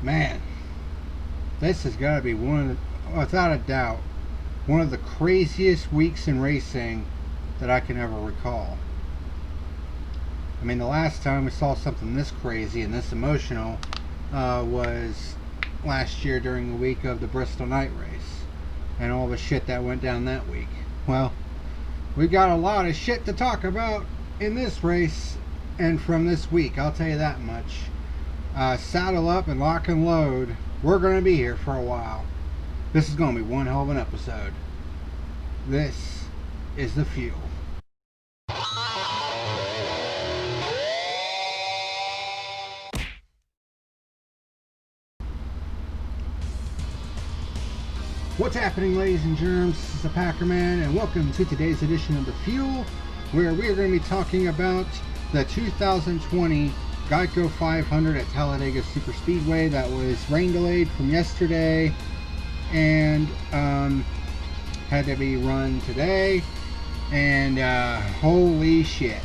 Man, this has got to be without a doubt, one of the craziest weeks in racing that I can ever recall. I mean, the last time we saw something this crazy and this emotional was last year during the week of the Bristol night race and all the shit that went down that week. Well, we got a lot of shit to talk about in this race and from this week, I'll tell you that much. Saddle up and lock and load. We're going to be here for a while. This is going to be one hell of an episode. This is The Fuel. What's happening, ladies and germs? This is the Packerman, and welcome to today's edition of The Fuel, where we are going to be talking about the 2020 Geico 500 at Talladega Superspeedway that was rain delayed from yesterday and had to be run today. And holy shit.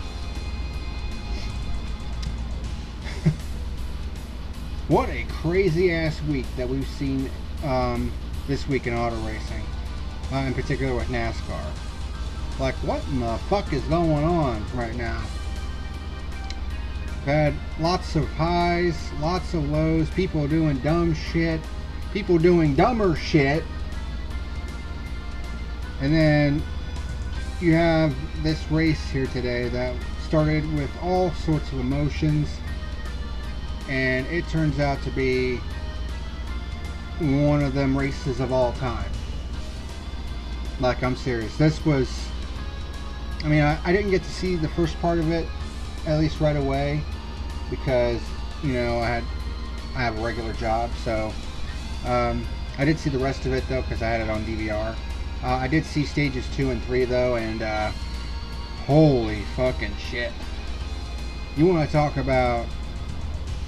What a crazy ass week that we've seen this week in auto racing, in particular with NASCAR. Like, what in the fuck is going on right now? We've had lots of highs, lots of lows, people doing dumb shit, people doing dumber shit, and then you have this race here today that started with all sorts of emotions, and it turns out to be one of them races of all time. Like, I'm serious. This was, I mean, I didn't get to see the first part of it, at least right away, because, you know, I have a regular job. So I did see the rest of it though, because I had it on DVR. I did see stages 2 and 3 though, and holy fucking shit. You want to talk about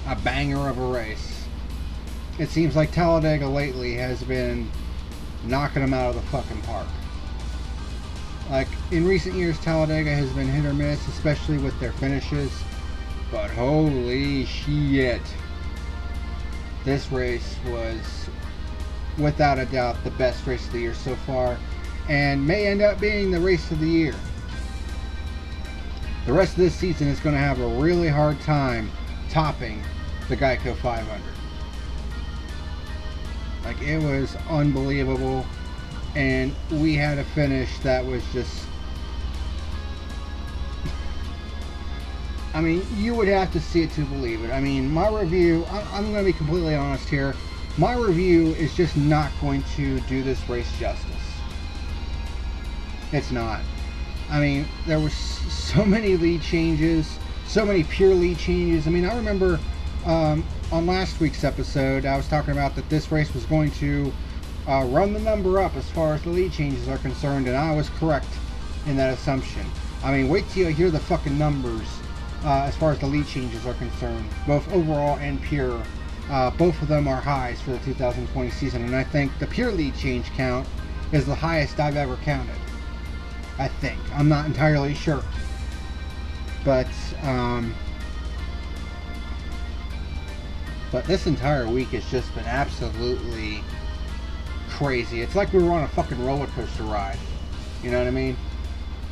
a banger of a race. It seems like Talladega lately has been knocking them out of the fucking park. Like, in recent years, Talladega has been hit or miss, especially with their finishes. But holy shit. This race was, without a doubt, the best race of the year so far, and may end up being the race of the year. The rest of this season is going to have a really hard time topping the Geico 500. Like, it was unbelievable, and we had a finish that was just, I mean, you would have to see it to believe it. I mean, my review, I'm going to be completely honest here, my review is just not going to do this race justice. It's not. I mean, there were so many lead changes, so many pure lead changes. I mean, I remember on last week's episode, I was talking about that this race was going to run the number up as far as the lead changes are concerned, and I was correct in that assumption. I mean, wait till you hear the fucking numbers as far as the lead changes are concerned, both overall and pure. Both of them are highs for the 2020 season, and I think the pure lead change count is the highest I've ever counted. I think. I'm not entirely sure. But this entire week has just been absolutely crazy. It's like we were on a fucking roller coaster ride. You know what I mean?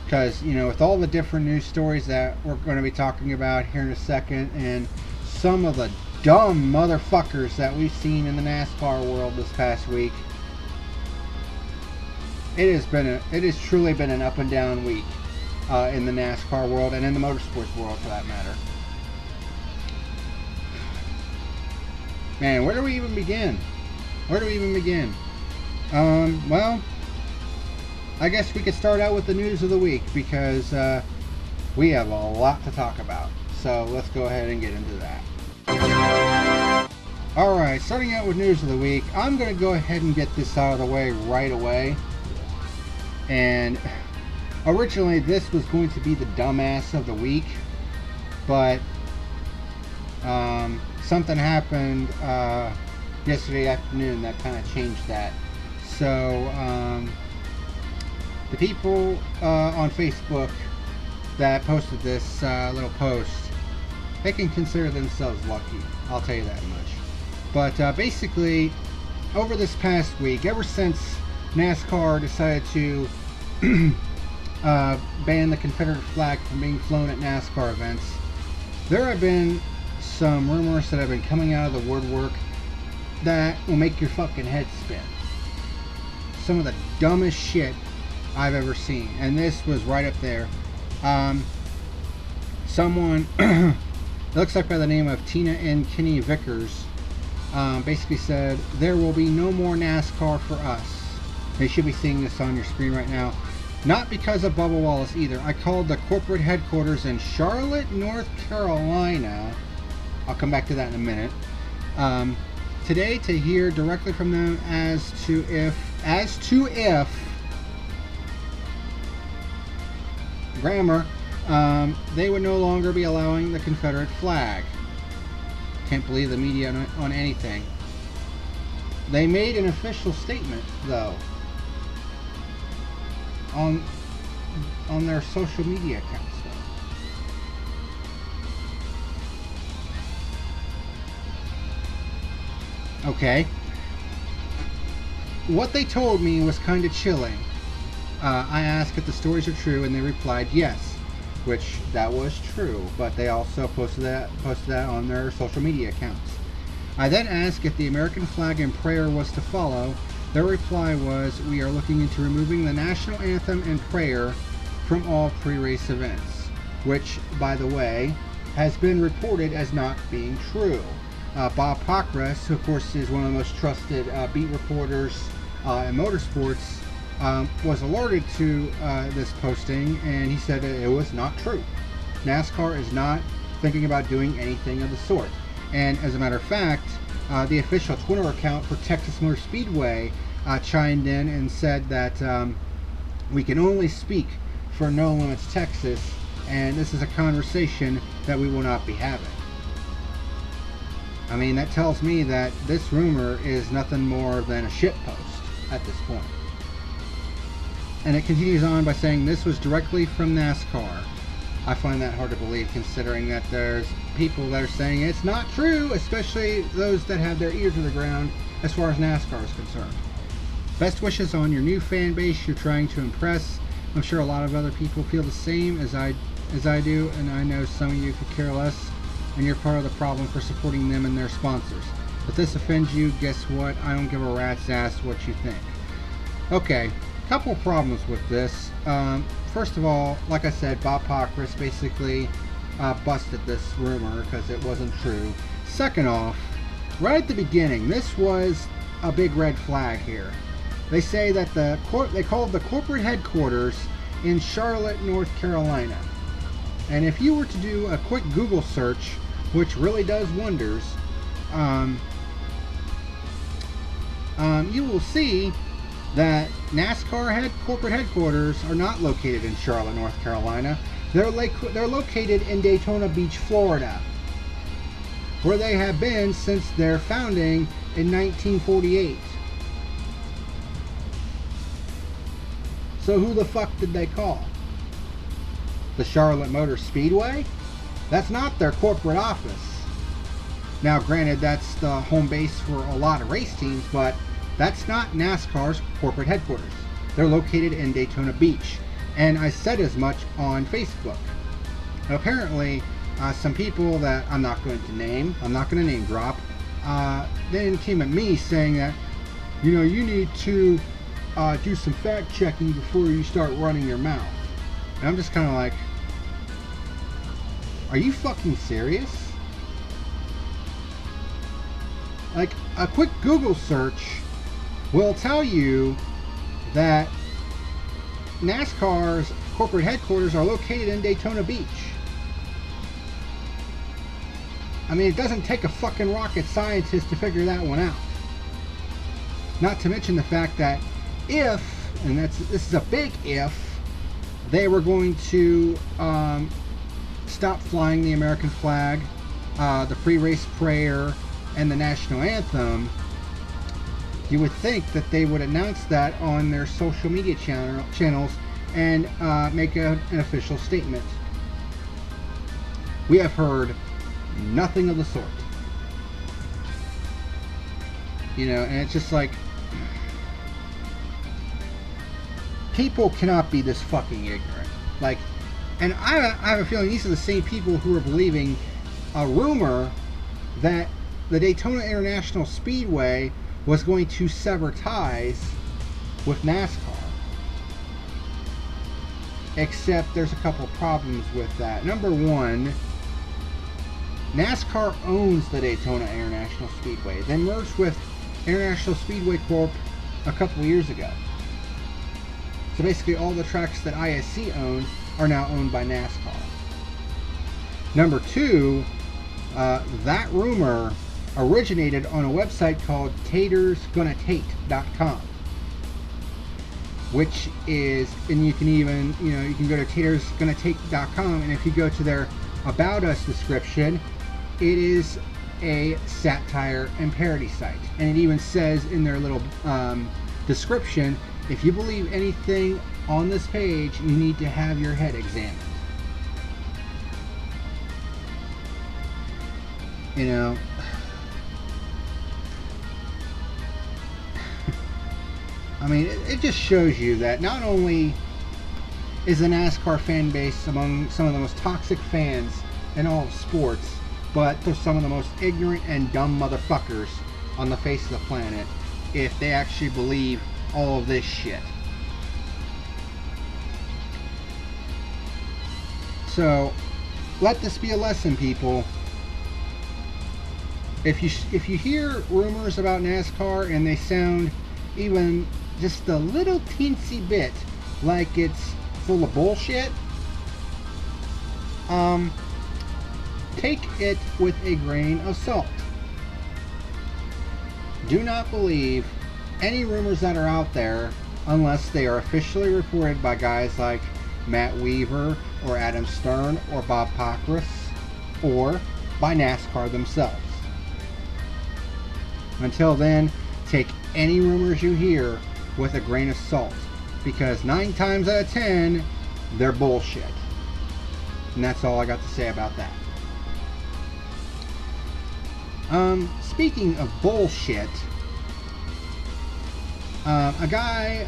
Because, you know, with all the different news stories that we're going to be talking about here in a second, and some of the dumb motherfuckers that we've seen in the NASCAR world this past week, it has truly been an up and down week in the NASCAR world and in the motorsports world for that matter. Man, where do we even begin? Well, I guess we could start out with the news of the week, because we have a lot to talk about. So let's go ahead and get into that. Alright, starting out with news of the week, I'm going to go ahead and get this out of the way right away. And originally this was going to be the dumbass of the week, but something happened yesterday afternoon that kind of changed that. So the people on Facebook that posted this little post, they can consider themselves lucky, I'll tell you that much. But basically, over this past week, ever since NASCAR decided to ban the Confederate flag from being flown at NASCAR events, there have been some rumors that have been coming out of the woodwork that will make your fucking head spin. Some of the dumbest shit I've ever seen, and this was right up there. Someone, it looks like by the name of Tina and Kenny Vickers, basically said, there will be no more NASCAR for us. They should be seeing this on your screen right now. Not because of Bubba Wallace either. I called the corporate headquarters in Charlotte, North Carolina. I'll come back to that in a minute. Today to hear directly from them as to if grammar, they would no longer be allowing the Confederate flag. Can't believe the media on anything. They made an official statement though on their social media accounts though. Okay. What they told me was kind of chilling. I asked if the stories are true, and they replied yes, which that was true, but they also posted that on their social media accounts. I then asked if the American flag and prayer was to follow. Their reply was, we are looking into removing the national anthem and prayer from all pre-race events, which, by the way, has been reported as not being true. Bob Pockris, who of course is one of the most trusted beat reporters in motorsports, was alerted to this posting, and he said it was not true. NASCAR is not thinking about doing anything of the sort. And as a matter of fact, the official Twitter account for Texas Motor Speedway chimed in and said that we can only speak for No Limits Texas, and this is a conversation that we will not be having. I mean, that tells me that this rumor is nothing more than a shitpost at this point. And it continues on by saying this was directly from NASCAR. I find that hard to believe, considering that there's people that are saying it's not true, especially those that have their ear to the ground as far as NASCAR is concerned. Best wishes on your new fan base you're trying to impress. I'm sure a lot of other people feel the same as I do, and I know some of you could care less, and you're part of the problem for supporting them and their sponsors. If this offends you, guess what? I don't give a rat's ass what you think. Okay, couple problems with this. First of all, like I said, Bob Pockris basically busted this rumor because it wasn't true. Second off, right at the beginning, this was a big red flag here. They say that they called the corporate headquarters in Charlotte, North Carolina. And if you were to do a quick Google search, which really does wonders, you will see that NASCAR corporate headquarters are not located in Charlotte, North Carolina. They're located in Daytona Beach, Florida, where they have been since their founding in 1948. So who the fuck did they call? The Charlotte Motor Speedway? That's not their corporate office. Now granted, that's the home base for a lot of race teams, but that's not NASCAR's corporate headquarters. They're located in Daytona Beach. And I said as much on Facebook. Apparently, some people that I'm not going to name drop, then came at me saying that, you know, you need to do some fact checking before you start running your mouth. And I'm just kind of like, are you fucking serious? Like, a quick Google search will tell you that NASCAR's corporate headquarters are located in Daytona Beach. I mean, it doesn't take a fucking rocket scientist to figure that one out. Not to mention the fact that if, and this is a big if, they were going to stop flying the American flag, the pre-race prayer, and the national anthem, you would think that they would announce that on their social media channels and make an official statement. We have heard nothing of the sort. You know, and it's just like, people cannot be this fucking ignorant. Like, and I have a feeling these are the same people who are believing a rumor that the Daytona International Speedway was going to sever ties with NASCAR. Except there's a couple problems with that. Number one, NASCAR owns the Daytona International Speedway. They merged with International Speedway Corp a couple years ago. So basically all the tracks that ISC owned are now owned by NASCAR. Number two, that rumor originated on a website called TatersGonnaTate.com, which is, and you can even, you can go to TatersGonnaTate.com, and if you go to their About Us description, it is a satire and parody site. And it even says in their little description, if you believe anything on this page, you need to have your head examined. You know, I mean, it just shows you that not only is the NASCAR fan base among some of the most toxic fans in all of sports, but they're some of the most ignorant and dumb motherfuckers on the face of the planet if they actually believe all of this shit. So, let this be a lesson, people. If you hear rumors about NASCAR and they sound even just a little teensy bit like it's full of bullshit, take it with a grain of salt. Do not believe any rumors that are out there unless they are officially reported by guys like Matt Weaver or Adam Stern or Bob Pockrass, or by NASCAR themselves. Until then, take any rumors you hear with a grain of salt, because 9 times out of 10 they're bullshit. And that's all I got to say about that. Speaking of bullshit, a guy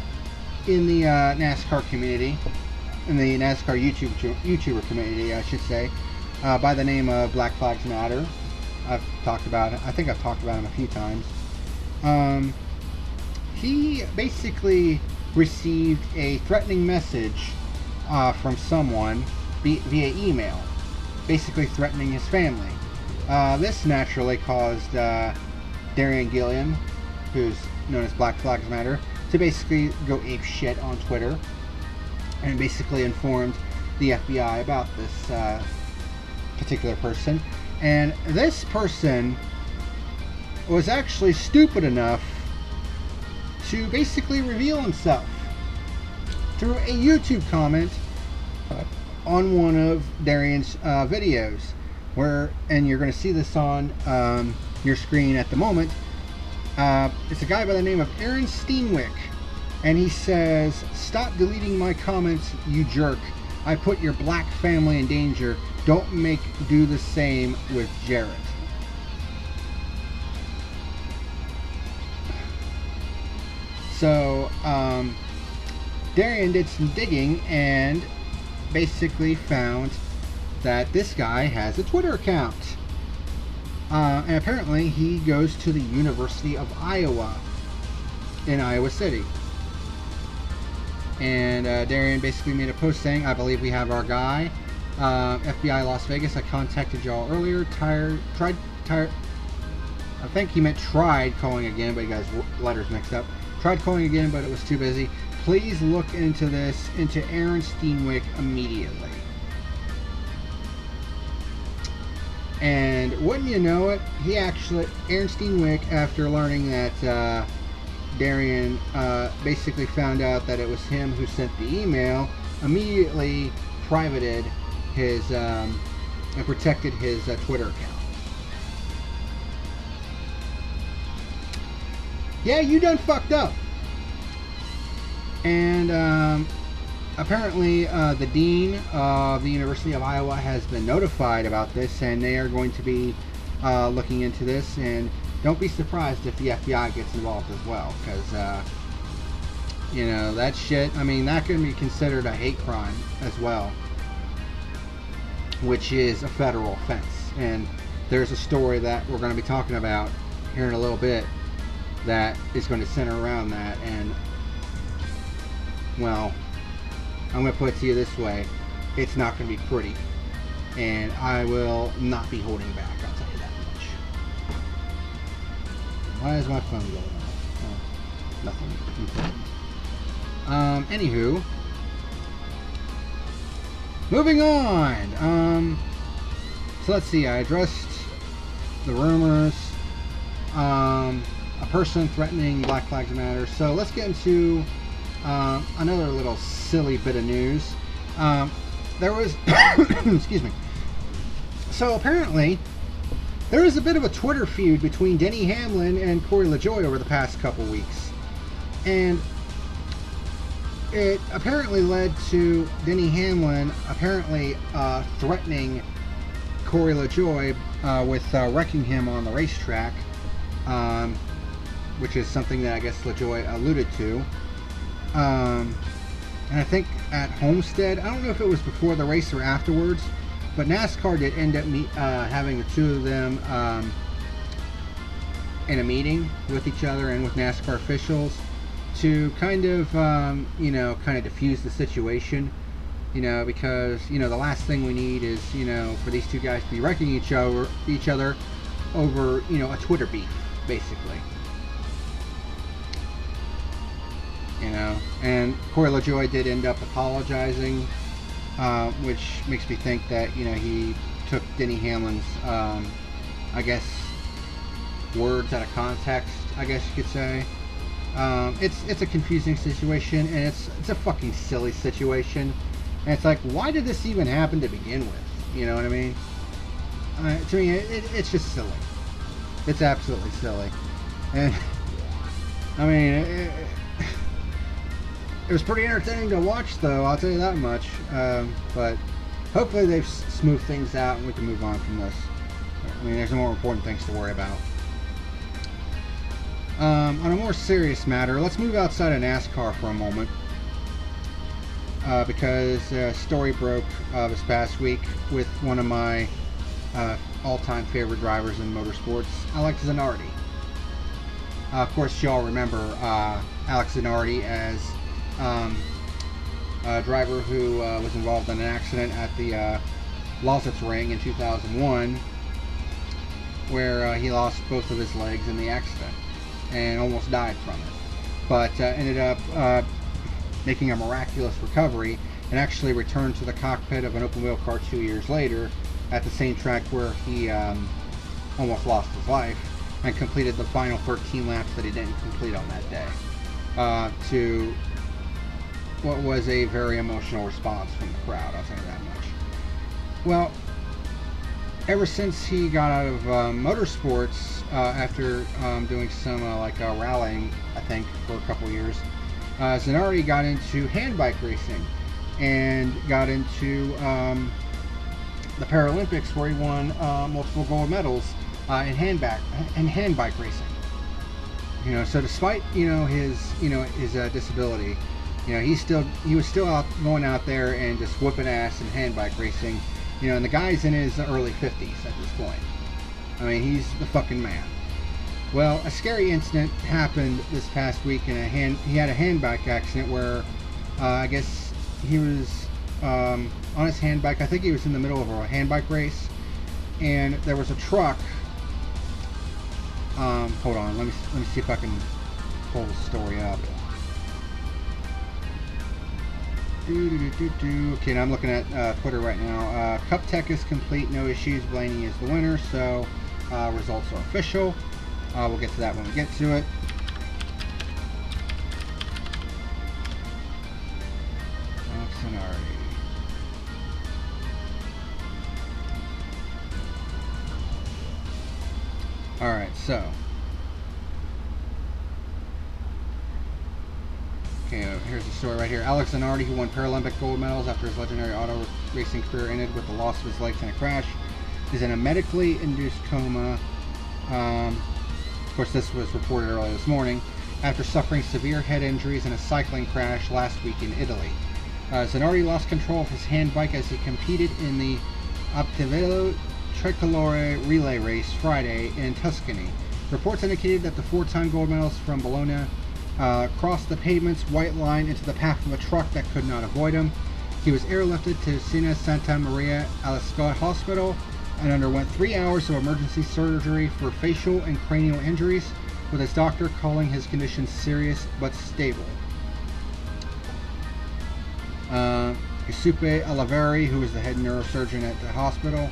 in the NASCAR community, in the NASCAR YouTuber community, I should say, by the name of Black Flags Matter. I think I've talked about him a few times. He basically received a threatening message from someone via email, basically threatening his family. This naturally caused Darian Gilliam, who's known as Black Flags Matter, to basically go ape shit on Twitter, and basically informed the FBI about this particular person. And this person was actually stupid enough to basically reveal himself through a YouTube comment on one of Darian's videos, and you're going to see this on your screen at the moment. It's a guy by the name of Aaron Steenwick, and he says, "Stop deleting my comments, you jerk. I put your black family in danger. Don't do the same with Jarrett." So, Darian did some digging and basically found that this guy has a Twitter account. And apparently he goes to the University of Iowa in Iowa City. And Darian basically made a post saying, "I believe we have our guy. FBI Las Vegas, I contacted y'all earlier. I think he meant tried calling again, but he got his letters mixed up. Tried calling again, but it was too busy. Please look into this, into Aaron Steenwick immediately." And wouldn't you know it, Aaron Steenwick, after learning that Darian basically found out that it was him who sent the email, immediately privated his and protected his Twitter account. Yeah, you done fucked up. And apparently the dean of the University of Iowa has been notified about this, and they are going to be looking into this and don't be surprised if the FBI gets involved as well, because you know, that shit, I mean, that can be considered a hate crime as well, which is a federal offense. And there's a story that we're going to be talking about here in a little bit that is going to center around that. And, well, I'm going to put it to you this way: it's not going to be pretty, and I will not be holding back, I'll tell you that much. Why is my phone going off? Oh, nothing important. Anywho, moving on. So let's see, I addressed the rumors, a person threatening Black Lives Matter. So let's get into another little silly bit of news. There was, excuse me. So apparently, there was a bit of a Twitter feud between Denny Hamlin and Corey LaJoie over the past couple weeks. And it apparently led to Denny Hamlin apparently threatening Corey LaJoie with wrecking him on the racetrack, which is something that I guess LaJoie alluded to. And I think at Homestead, I don't know if it was before the race or afterwards, but NASCAR did end up having the two of them in a meeting with each other and with NASCAR officials to kind of, you know, kind of diffuse the situation, you know, because, you know, the last thing we need is, you know, for these two guys to be wrecking each other over, you know, a Twitter beef, basically. You know, and Corey LaJoie did end up apologizing, which makes me think that, you know, he took Denny Hamlin's, I guess, words out of context, I guess you could say. It's a confusing situation, and it's a fucking silly situation, and it's like, why did this even happen to begin with? You know what I mean? To me, it's just silly. It's absolutely silly, and I mean, it was pretty entertaining to watch, though, I'll tell you that much. But hopefully they've smoothed things out and we can move on from this. I mean, there's more important things to worry about. On a more serious matter, let's move outside of NASCAR for a moment, because a story broke this past week with one of my all-time favorite drivers in motorsports, Alex Zanardi. Of course, y'all remember Alex Zanardi as a driver who was involved in an accident at the Lausitz Ring in 2001, where he lost both of his legs in the accident and almost died from it, but ended up making a miraculous recovery and actually returned to the cockpit of an open wheel car 2 years later at the same track where he almost lost his life, and completed the final 13 laps that he didn't complete on that day, to what was a very emotional response from the crowd, I'll tell you that much. Well, ever since he got out of motorsports, after doing some rallying, I think, for a couple years, Zanardi got into handbike racing and got into the Paralympics, where he won multiple gold medals in handbike racing. You know, so despite his disability, you know, he was still going out there and just whooping ass in handbike racing. You know, and the guy's in his early 50s at this point. I mean, he's the fucking man. Well, a scary incident happened this past week he had a handbike accident where I guess he was on his handbike. I think he was in the middle of a handbike race, and there was a truck. Hold on, let me see if I can pull the story up. Okay, now I'm looking at Twitter right now. Cup Tech is complete, no issues. Blaney is the winner, so results are official. We'll get to that when we get to it. Alright, so. Okay, here's the story right here. Alex Zanardi, who won Paralympic gold medals after his legendary auto racing career ended with the loss of his legs in a crash, is in a medically induced coma. Of course, this was reported early this morning after suffering severe head injuries in a cycling crash last week in Italy. Zanardi lost control of his hand bike as he competed in the Optivello Tricolore relay race Friday in Tuscany. Reports indicated that the four-time gold medalist from Bologna crossed the pavement's white line into the path of a truck that could not avoid him. He was airlifted to Siena Santa Maria alla Scott Hospital and underwent 3 hours of emergency surgery for facial and cranial injuries, with his doctor calling his condition serious but stable. Giuseppe Oliveri, who is the head neurosurgeon at the hospital,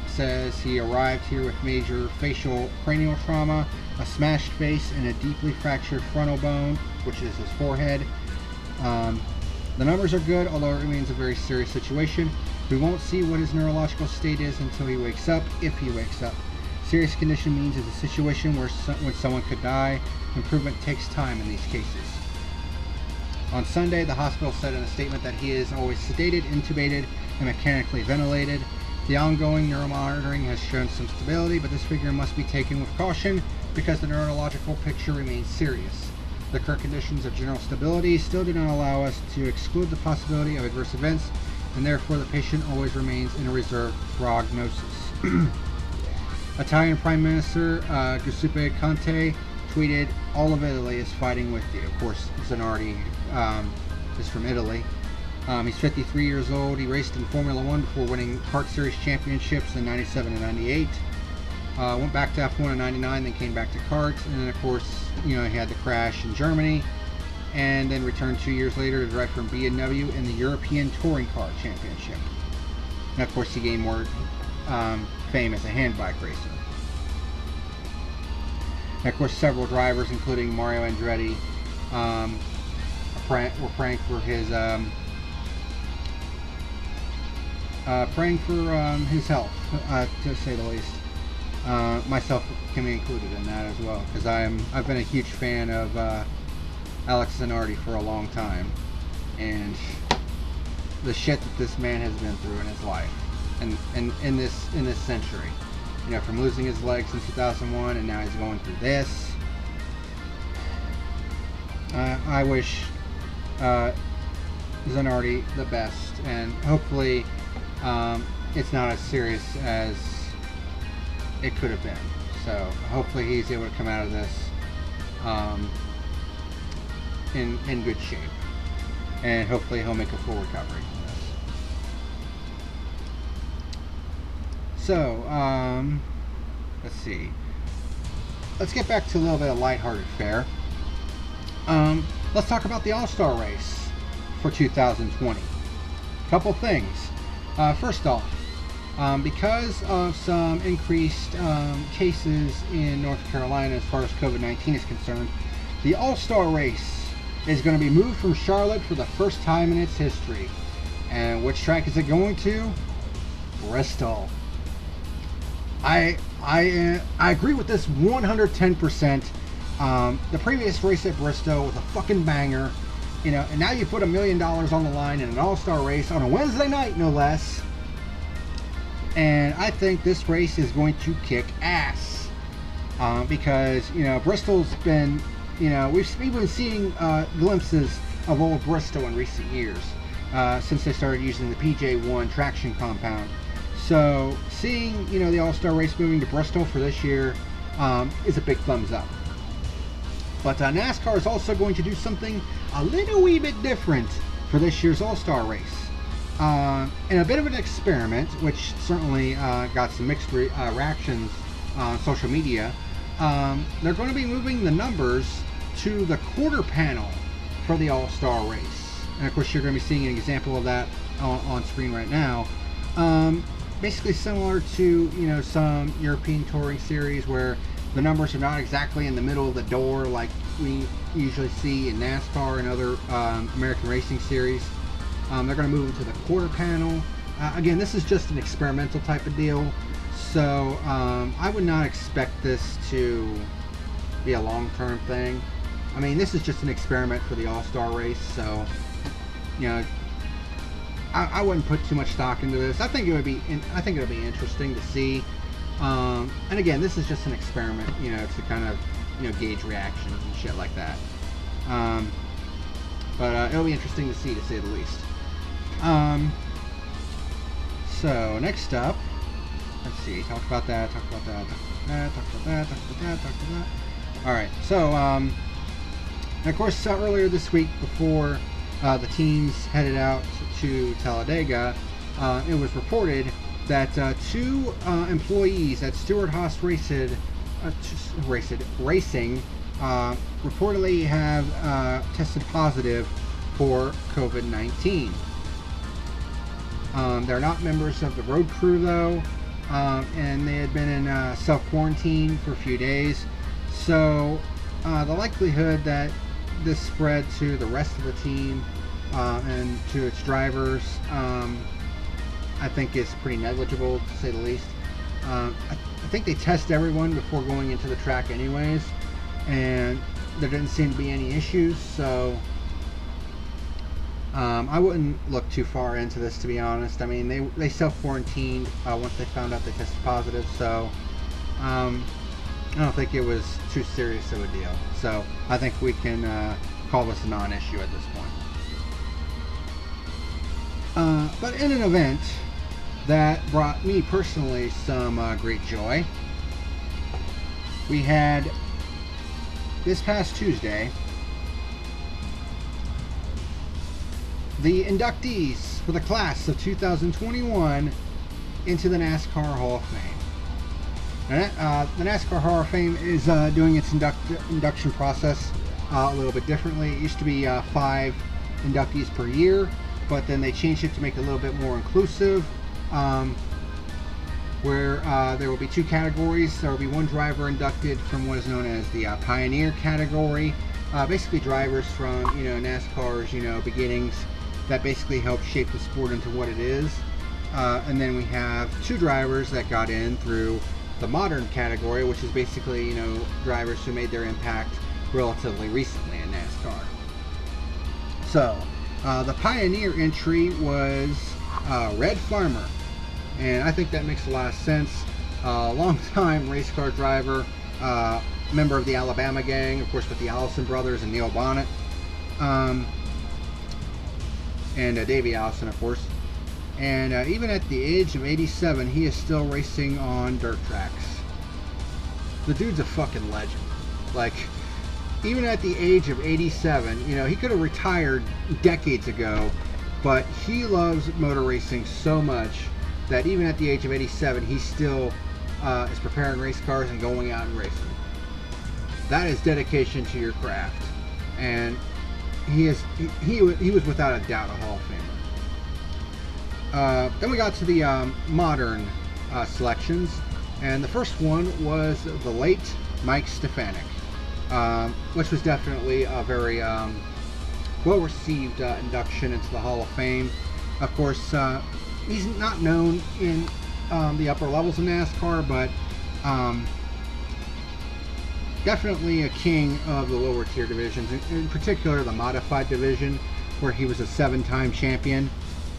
says he arrived here with major facial cranial trauma, a smashed face, and a deeply fractured frontal bone, which is his forehead. The numbers are good, although it remains a very serious situation. We won't see what his neurological state is until he wakes up, if he wakes up. Serious condition means it's a situation when someone could die. Improvement takes time in these cases. On Sunday, the hospital said in a statement that he is always sedated, intubated, and mechanically ventilated. The ongoing neuromonitoring has shown some stability, but this figure must be taken with caution because the neurological picture remains serious. The current conditions of general stability still do not allow us to exclude the possibility of adverse events, and therefore the patient always remains in a reserved prognosis. Italian Prime Minister Giuseppe Conte tweeted, "All of Italy is fighting with you." Of course, Zanardi is from Italy. He's 53 years old. He raced in Formula One before winning Kart Series championships in 97 and 98. Went back to F1 in 99, then came back to kart, and then of course, he had the crash in Germany, and then returned 2 years later to drive for BMW in the European Touring Car Championship. And of course, he gained more fame as a handbike racer. And of course, several drivers, including Mario Andretti, were praying for his health, to say the least. Myself can be included in that as well, because I've been a huge fan of Alex Zanardi for a long time, and the shit that this man has been through in his life, and in this century, from losing his legs in 2001, and now he's going through this. I wish Zanardi the best, and hopefully it's not as serious as it could have been. So hopefully he's able to come out of this in good shape, and hopefully he'll make a full recovery from this. So let's see. Let's get back to a little bit of lighthearted fare. Let's talk about the All-Star race for 2020. Couple things. First off, because of some increased cases in North Carolina as far as COVID-19 is concerned, the All-Star race is going to be moved from Charlotte for the first time in its history. And which track is it going to? Bristol. I agree with this 110%. The previous race at Bristol was a fucking banger, and now you put $1 million on the line in an all-star race on a Wednesday night, no less. And I think this race is going to kick ass, because Bristol's been, we've been seeing glimpses of old Bristol in recent years, since they started using the PJ1 traction compound. So seeing the All-Star race moving to Bristol for this year is a big thumbs up. But NASCAR is also going to do something a little wee bit different for this year's All-Star race. In a bit of an experiment, which certainly got some mixed reactions on social media, they're going to be moving the numbers to the quarter panel for the All-Star race. And of course you're going to be seeing an example of that on screen right now. Basically similar to some European touring series where the numbers are not exactly in the middle of the door like we usually see in NASCAR and other American racing series. They're going to move into the quarter panel. Again, this is just an experimental type of deal, so I would not expect this to be a long-term thing. I mean, this is just an experiment for the All-Star race, so I wouldn't put too much stock into this. I think it'll be interesting to see And again, this is just an experiment, to kind of, gauge reactions and shit like that. But it'll be interesting to see, to say the least. So next up, let's see. Talk about that. Talk about that. Talk about that. Talk about that. Talk about that. Talk about that. All right. So, and of course, earlier this week, before the teams headed out to Talladega, it was reported that two employees at Stewart-Haas Racing reportedly have tested positive for COVID-19. They're not members of the road crew, though, and they had been in self-quarantine for a few days. So the likelihood that this spread to the rest of the team and to its drivers, I think is pretty negligible, to say the least. I think they test everyone before going into the track anyways, and there didn't seem to be any issues, so I wouldn't look too far into this, to be honest. I mean, they self-quarantined once they found out they tested positive, so I don't think it was too serious of a deal. So I think we can call this a non-issue at this point. But in an event that brought me personally some great joy, we had this past Tuesday the inductees for the class of 2021 into the NASCAR Hall of Fame. The NASCAR Hall of Fame is doing its induction process a little bit differently. It used to be 5 inductees per year, but then they changed it to make it a little bit more inclusive, where there will be 2 categories. There will be 1 driver inducted from what is known as the Pioneer category, basically drivers from NASCAR's beginnings that basically helped shape the sport into what it is. And then we have 2 drivers that got in through the Modern category, which is basically drivers who made their impact relatively recently in NASCAR. So the Pioneer entry was Red Farmer, and I think that makes a lot of sense. Long-time race car driver, member of the Alabama gang, of course, with the Allison brothers and Neil Bonnet, and Davey Allison, of course. And even at the age of 87, he is still racing on dirt tracks. The dude's a fucking legend. Like, even at the age of 87, he could have retired decades ago, but he loves motor racing so much that even at the age of 87, he still is preparing race cars and going out and racing. That is dedication to your craft, and he was without a doubt a Hall of Famer. Then we got to the Modern selections, and the first one was the late Mike Stefanik, which was definitely a very well-received induction into the Hall of Fame. Of course, he's not known in the upper levels of NASCAR, but definitely a king of the lower tier divisions, in particular the modified division, where he was a 7-time champion,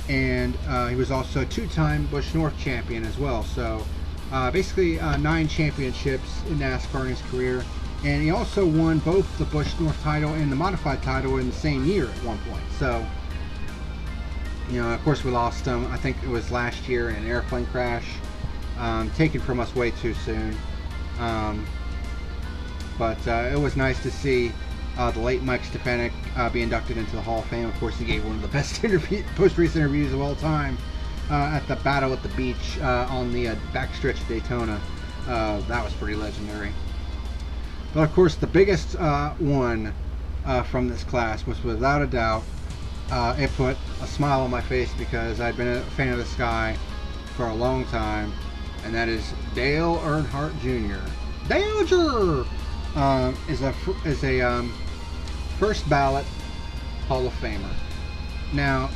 and he was also a 2-time Busch North champion as well. So basically 9 championships in NASCAR in his career, and he also won both the Busch North title and the modified title in the same year at one point. So of course we lost him, I think it was last year, in an airplane crash, taken from us way too soon. But it was nice to see the late Mike Stefanik be inducted into the Hall of Fame. Of course, he gave one of the best post-race interviews of all time at the Battle at the Beach on the backstretch of Daytona. That was pretty legendary. But of course, the biggest one from this class was, without a doubt, it put a smile on my face because I'd been a fan of this guy for a long time, and that is Dale Earnhardt Jr. Dale Jr. is a first ballot Hall of Famer. Now,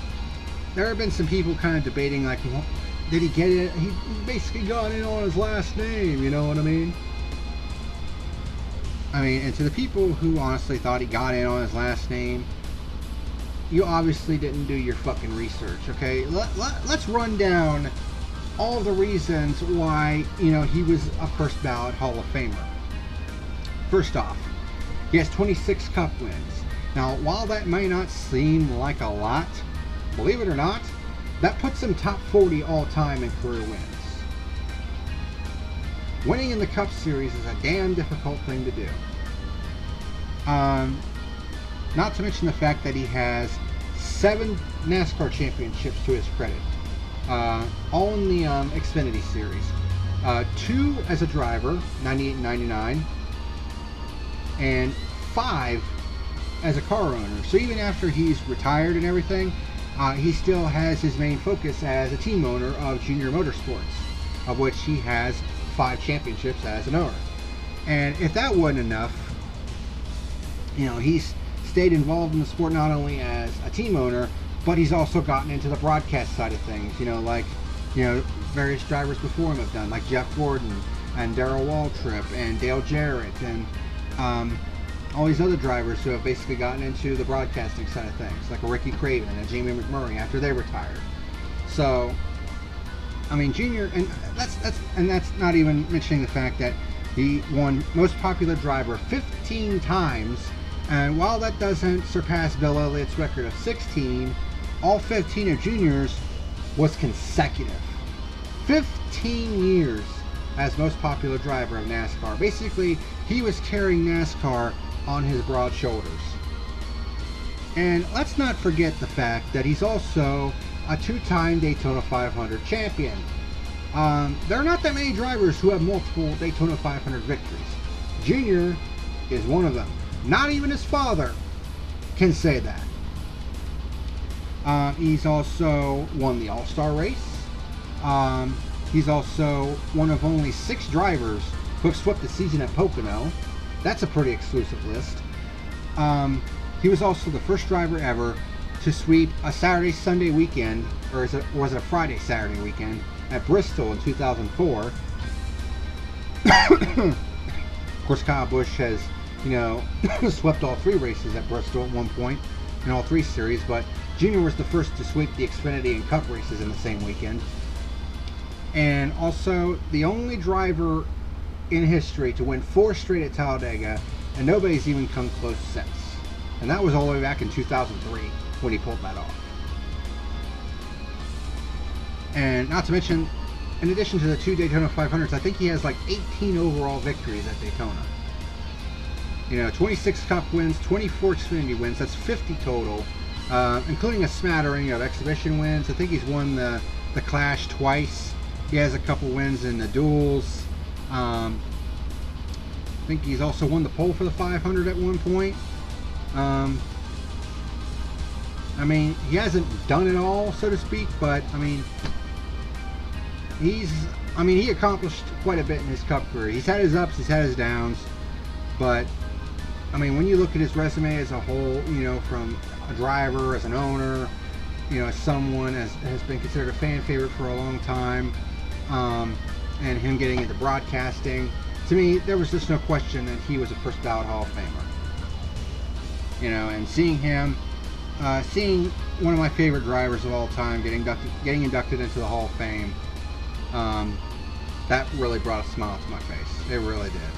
there have been some people kind of debating, like, well, did he get it? He basically got in on his last name, you know what I mean? And to the people who honestly thought he got in on his last name, you obviously didn't do your fucking research, okay? Let's run down all the reasons why, he was a first ballot Hall of Famer. First off, he has 26 Cup wins. Now, while that may not seem like a lot, believe it or not, that puts him top 40 all time in career wins. Winning in the Cup Series is a damn difficult thing to do. Not to mention the fact that he has 7 NASCAR championships to his credit. All in the Xfinity Series. 2 as a driver, 98 and 99, and 5 as a car owner. So even after he's retired and everything, he still has his main focus as a team owner of Junior Motorsports, of which he has 5 championships as an owner. And if that wasn't enough, he's stayed involved in the sport not only as a team owner, but he's also gotten into the broadcast side of things, like various drivers before him have done, like Jeff Gordon and Darrell Waltrip and Dale Jarrett and all these other drivers who have basically gotten into the broadcasting side of things, like a Ricky Craven and a Jamie McMurray after they retired. So, Junior, and that's not even mentioning the fact that he won Most Popular Driver 15 times, and while that doesn't surpass Bill Elliott's record of 16, all 15 of Junior's was consecutive. 15 years as Most Popular Driver of NASCAR. Basically, he was carrying NASCAR on his broad shoulders. And let's not forget the fact that he's also a 2-time Daytona 500 champion. There are not that many drivers who have multiple Daytona 500 victories. Junior is one of them. Not even his father can say that. He's also won the All-Star race. He's also one of only 6 drivers who have swept the season at Pocono. That's a pretty exclusive list. He was also the first driver ever to sweep a Saturday-Sunday weekend, or was it a Friday-Saturday weekend, at Bristol in 2004. Of course, Kyle Busch has, swept all 3 races at Bristol at one point in all 3 series, but Junior was the first to sweep the Xfinity and Cup races in the same weekend. And also the only driver in history to win 4 straight at Talladega, and nobody's even come close since. And that was all the way back in 2003 when he pulled that off. And not to mention, in addition to the 2 Daytona 500s, I think he has like 18 overall victories at Daytona. 26 Cup wins, 24 Xfinity wins, that's 50 total, including a smattering of exhibition wins. I think he's won the Clash twice. He has a couple wins in the duels. I think he's also won the pole for the 500 at one point. He hasn't done it all, so to speak, but he accomplished quite a bit in his Cup career. He's had his ups, he's had his downs, but when you look at his resume as a whole, from a driver, as an owner, as someone as has been considered a fan favorite for a long time, and him getting into broadcasting, to me, there was just no question that he was a first ballot Hall of Famer. And seeing him, seeing one of my favorite drivers of all time getting inducted into the Hall of Fame, that really brought a smile to my face. It really did.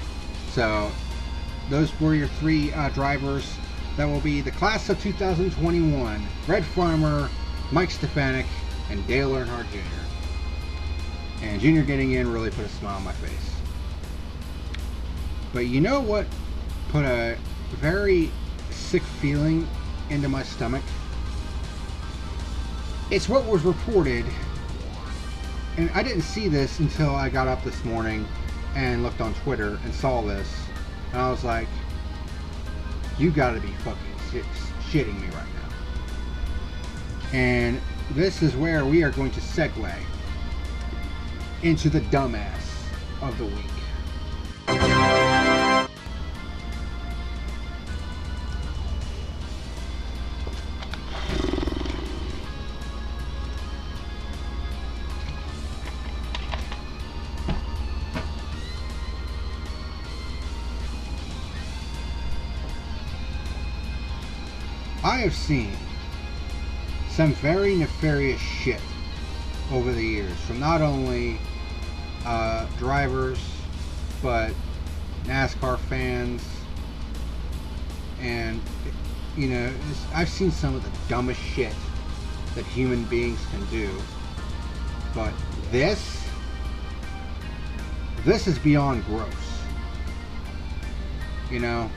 So, those were your 3 drivers. That will be the class of 2021. Red Farmer, Mike Stefanik, and Dale Earnhardt Jr. And Junior getting in really put a smile on my face. But you know what put a very sick feeling into my stomach? It's what was reported, and I didn't see this until I got up this morning and looked on Twitter and saw this, and I was like, you gotta be fucking shitting me right now. And this is where we are going to segue into the dumbass of the week. I have seen some very nefarious shit over the years from not only drivers, but NASCAR fans. And, you know, I've seen some of the dumbest shit that human beings can do. But this is beyond gross. You know?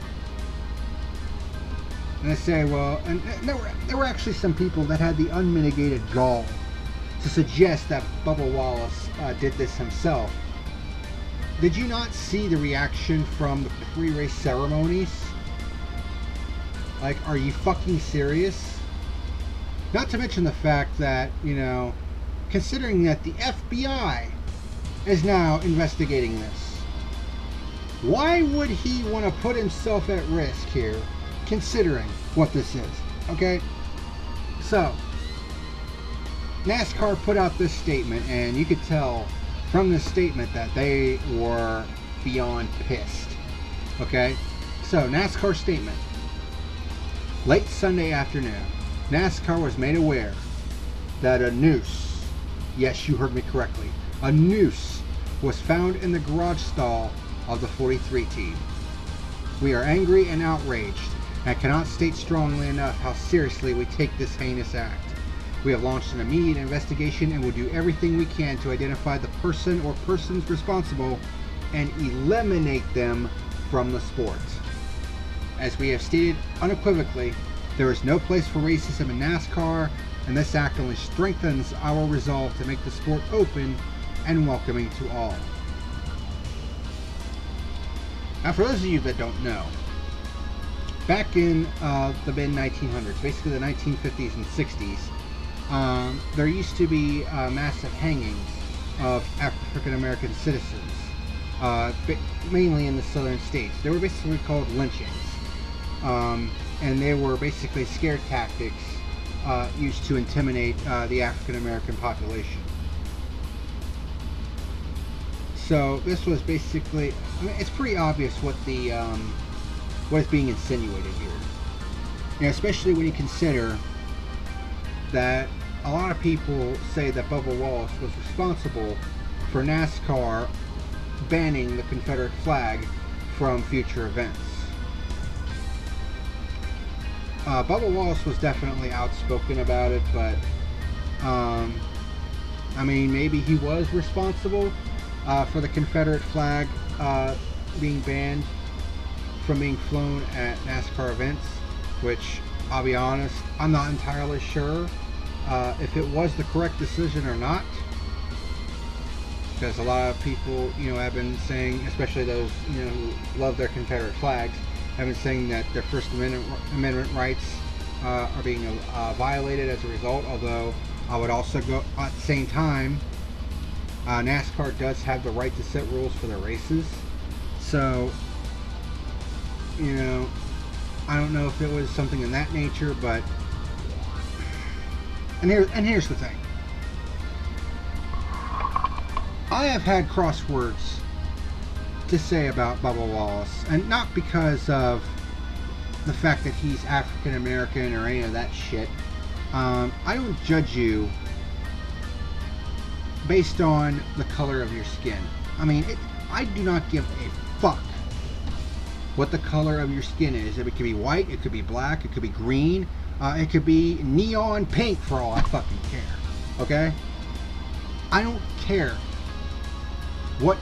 And they say, well, and there were actually some people that had the unmitigated gall to suggest that Bubba Wallace did this himself. Did you not see the reaction from the pre-race ceremonies? Like, are you fucking serious? Not to mention the fact that, you know, considering that the FBI is now investigating this, why would he want to put himself at risk here, considering what this is? Okay? So, NASCAR put out this statement, and you could tell from this statement that they were beyond pissed. Okay? So, NASCAR statement. Late Sunday afternoon, NASCAR was made aware that a noose, yes, you heard me correctly, a noose was found in the garage stall of the 43 team. We are angry and outraged, and cannot state strongly enough how seriously we take this heinous act. We have launched an immediate investigation and will do everything we can to identify the person or persons responsible and eliminate them from the sport. As we have stated unequivocally, there is no place for racism in NASCAR, and this act only strengthens our resolve to make the sport open and welcoming to all. Now, for those of you that don't know, back in the mid-1900s, basically the 1950s and 60s, there used to be massive hangings of African American citizens, mainly in the southern states. They were basically called lynchings. And they were basically scare tactics used to intimidate the African American population. So this was basically, I mean, it's pretty obvious what the what is being insinuated here. You know, especially when you consider that a lot of people say that Bubba Wallace was responsible for NASCAR banning the Confederate flag from future events. Bubba Wallace was definitely outspoken about it, but I mean, maybe he was responsible for the Confederate flag being banned from being flown at NASCAR events, which, I'll be honest, I'm not entirely sure if it was the correct decision or not, because a lot of people, you know, have been saying, especially those, you know, who love their Confederate flags, have been saying that their First Amendment rights are being violated as a result. Although I would also go at the same time, NASCAR does have the right to set rules for their races. So, you know, I don't know if it was something in that nature, but and here's the thing. I have had crosswords to say about Bubba Wallace, and not because of the fact that he's African American or any of that shit. I don't judge you based on the color of your skin. I mean, I do not give a fuck what the color of your skin is. It could be white, it could be black, it could be green, it could be neon pink for all I fucking care. Okay? I don't care what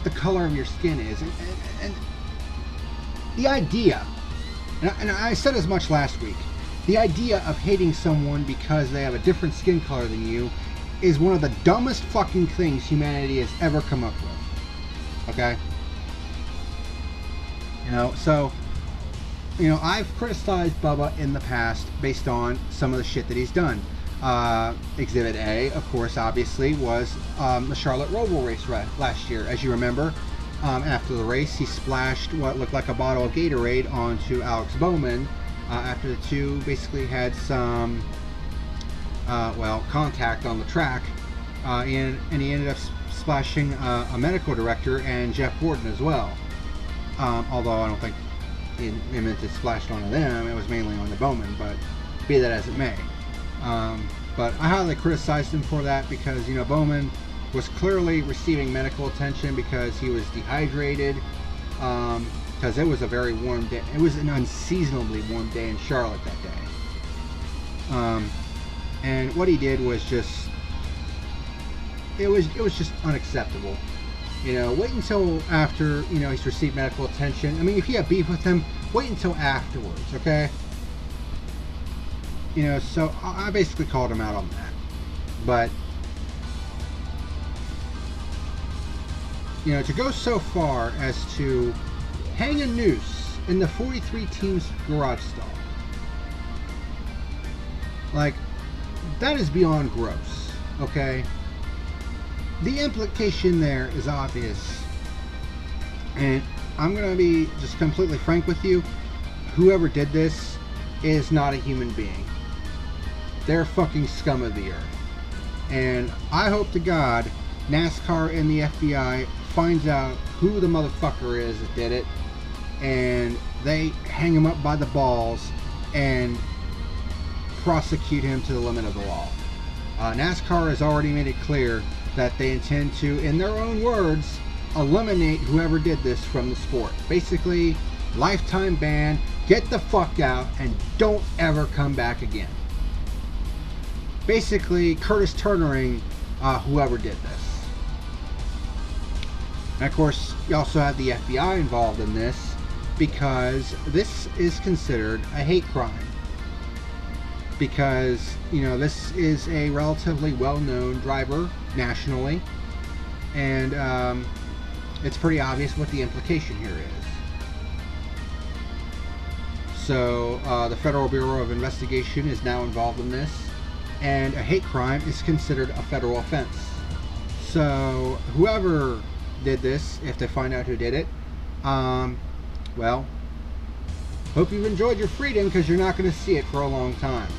the color of your skin is, and the idea, and I said as much last week, the idea of hating someone because they have a different skin color than you is one of the dumbest fucking things humanity has ever come up with. Okay? You know, so, you know, I've criticized Bubba in the past based on some of the shit that he's done. Exhibit A, of course, obviously, was the Charlotte Roval race last year. As you remember, after the race, he splashed what looked like a bottle of Gatorade onto Alex Bowman after the two basically had some, contact on the track, and he ended up splashing a medical director and Jeff Gordon as well. Although I don't think it meant it splashed onto them, it was mainly on the Bowman, but be that as it may. But I highly criticized him for that because, you know, Bowman was clearly receiving medical attention because he was dehydrated. Because it was a very warm day. It was an unseasonably warm day in Charlotte that day. And what he did was just, it was just unacceptable. You know, wait until after, you know, he's received medical attention. I mean, if you have beef with him, wait until afterwards, okay? You know, so I basically called him out on that. But, you know, to go so far as to hang a noose in the 43 team's garage stall, like, that is beyond gross, okay? The implication there is obvious, and I'm going to be just completely frank with you. Whoever did this is not a human being. They're fucking scum of the earth. And I hope to God NASCAR and the FBI finds out who the motherfucker is that did it, and they hang him up by the balls and prosecute him to the limit of the law. NASCAR has already made it clear that they intend to, in their own words, eliminate whoever did this from the sport. Basically, lifetime ban, get the fuck out, and don't ever come back again. Basically, Curtis Turnering whoever did this. And of course, you also have the FBI involved in this because this is considered a hate crime. Because, you know, this is a relatively well-known driver nationally, and it's pretty obvious what the implication here is. So the Federal Bureau of Investigation is now involved in this, and a hate crime is considered a federal offense. So whoever did this, if they find out who did it, well, hope you've enjoyed your freedom, because you're not going to see it for a long time.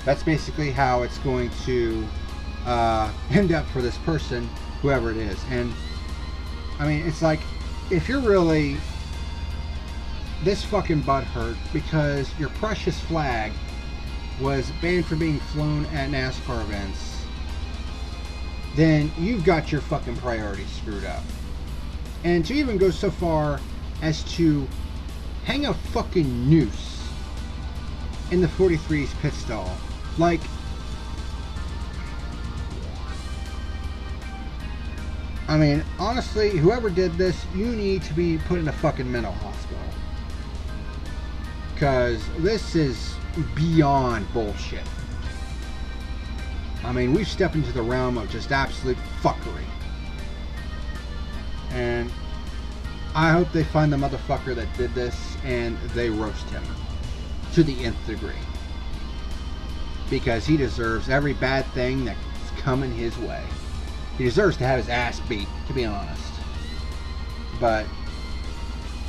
That's basically how it's going to end up for this person, whoever it is. And I mean, it's like, if you're really this fucking butthurt because your precious flag was banned from being flown at NASCAR events, then you've got your fucking priorities screwed up. And to even go so far as to hang a fucking noose in the 43's pit stall, like, I mean, honestly, whoever did this, you need to be put in a fucking mental hospital. Because this is beyond bullshit. I mean, we've stepped into the realm of just absolute fuckery. And I hope they find the motherfucker that did this and they roast him to the nth degree. Because he deserves every bad thing that's coming his way. He deserves to have his ass beat, to be honest. But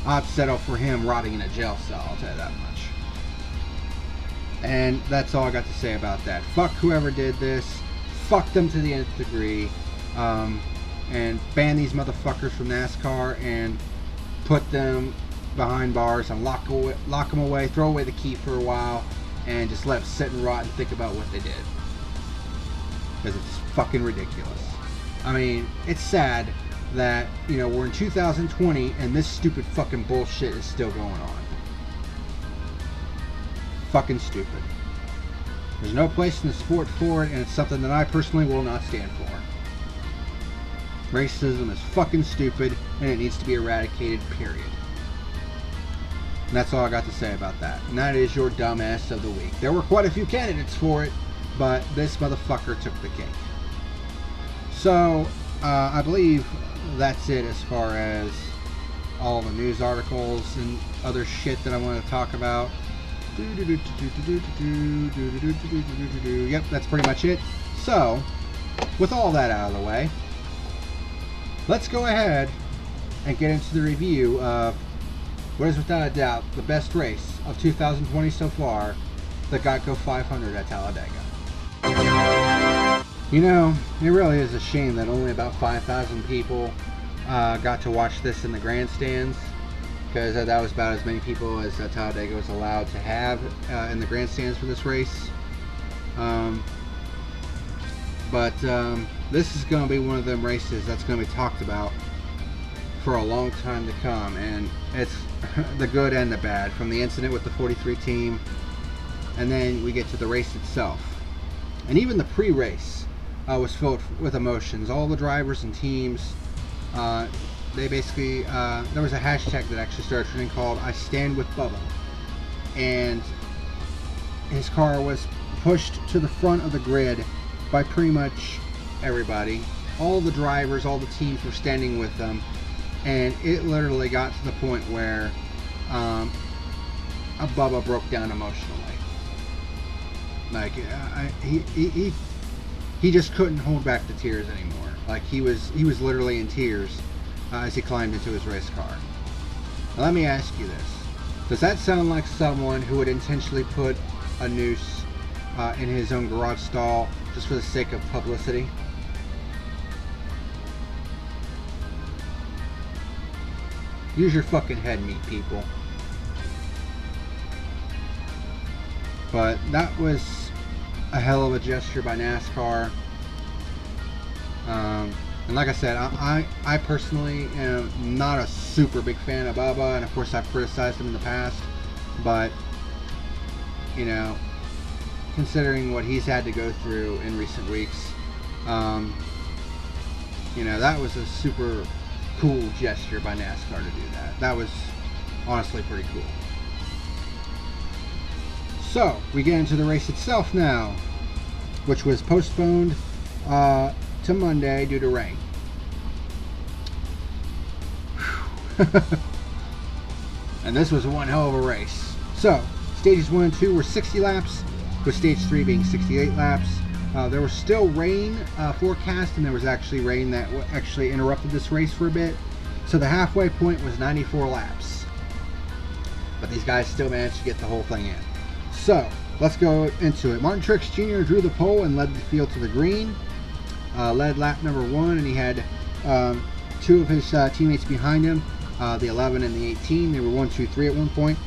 I'd settle for him rotting in a jail cell, I'll tell you that much. And that's all I got to say about that. Fuck whoever did this. Fuck them to the nth degree. And ban these motherfuckers from NASCAR and put them behind bars and lock them away, throw away the key for a while, and just let them sit and rot and think about what they did. Because it's fucking ridiculous. I mean, it's sad that, you know, we're in 2020 and this stupid fucking bullshit is still going on. Fucking stupid. There's no place in the sport for it, and it's something that I personally will not stand for. Racism is fucking stupid, and it needs to be eradicated, period. And that's all I got to say about that. And that is your dumbass of the week. There were quite a few candidates for it, but this motherfucker took the cake. So, I believe that's it as far as all the news articles and other shit that I want to talk about. Yep, that's pretty much it. So, with all that out of the way, let's go ahead and get into the review of what is without a doubt the best race of 2020 so far, the Geico 500 at Talladega. You know, it really is a shame that only about 5,000 people got to watch this in the grandstands, because that was about as many people as Talladega was allowed to have in the grandstands for this race. Um, but this is going to be one of them races that's going to be talked about for a long time to come, and it's the good and the bad, from the incident with the 43 team, and then we get to the race itself. And even the pre-race was filled with emotions. All the drivers and teams, they basically, there was a hashtag that actually started trending called "I Stand with Bubba," and his car was pushed to the front of the grid by pretty much everybody. All the drivers, all the teams were standing with them, and it literally got to the point where a Bubba broke down emotionally. Like he just couldn't hold back the tears anymore. Like he was literally in tears as he climbed into his race car. Now let me ask you this: does that sound like someone who would intentionally put a noose in his own garage stall just for the sake of publicity? Use your fucking head, meat people. But that was a hell of a gesture by NASCAR. And like I said, I personally am not a super big fan of Bubba, and of course I've criticized him in the past, but you know, considering what he's had to go through in recent weeks, you know, that was a super cool gesture by NASCAR to do that. That was honestly pretty cool. So we get into the race itself now, which was postponed to Monday due to rain. And this was one hell of a race. So stages 1 and 2 were 60 laps, with stage 3 being 68 laps. There was still rain forecast, and there was actually rain that actually interrupted this race for a bit. So the halfway point was 94 laps. But these guys still managed to get the whole thing in. So let's go into it. Martin Truex Jr. drew the pole and led the field to the green. Led lap number 1, and he had 2 of his teammates behind him, the 11 and the 18. They were 1, 2, 3 at one point.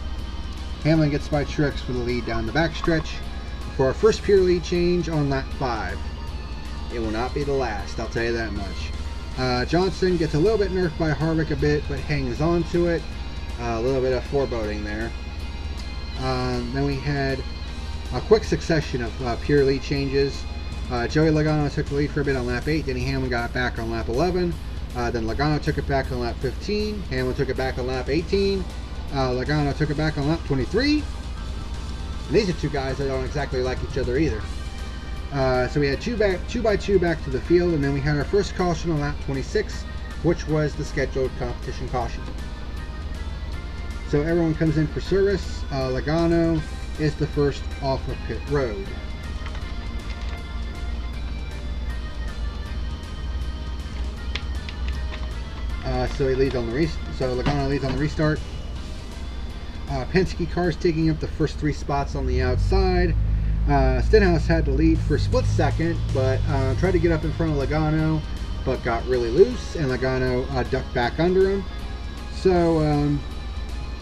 Hamlin gets by Truex for the lead down the backstretch for our first pure lead change on lap 5. It will not be the last, I'll tell you that much. Johnson gets a little bit nerfed by Harvick a bit, but hangs on to it. A little bit of foreboding there. Then we had a quick succession of pure lead changes. Joey Logano took the lead for a bit on lap 8. Denny Hamlin got it back on lap 11. Then Logano took it back on lap 15. Hamlin took it back on lap 18. Logano took it back on lap 23. And these are two guys that don't exactly like each other either. So we had 2 by 2 back to the field, and then we had our first caution on lap 26, which was the scheduled competition caution. So everyone comes in for service. Logano is the first off of pit road. So Logano leads on the restart. Penske cars taking up the first 3 spots on the outside. Stenhouse had the lead for a split second, but tried to get up in front of Logano, but got really loose, and Logano ducked back under him. So,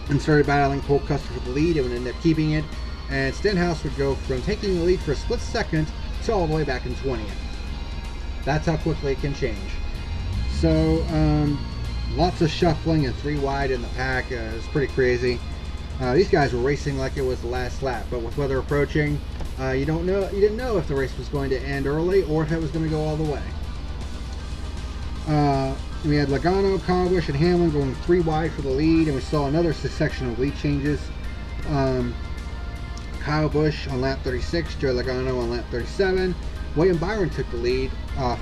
and started battling Cole Custer for the lead, and would end up keeping it. And Stenhouse would go from taking the lead for a split second to all the way back in 20th. That's how quickly it can change. So, lots of shuffling and 3 wide in the pack. It was pretty crazy. These guys were racing like it was the last lap, but with weather approaching, you didn't know if the race was going to end early or if it was going to go all the way. We had Logano, Kyle Busch, and Hamlin going 3 wide for the lead, and we saw another section of lead changes. Kyle Busch on lap 36, Joey Logano on lap 37. William Byron took the lead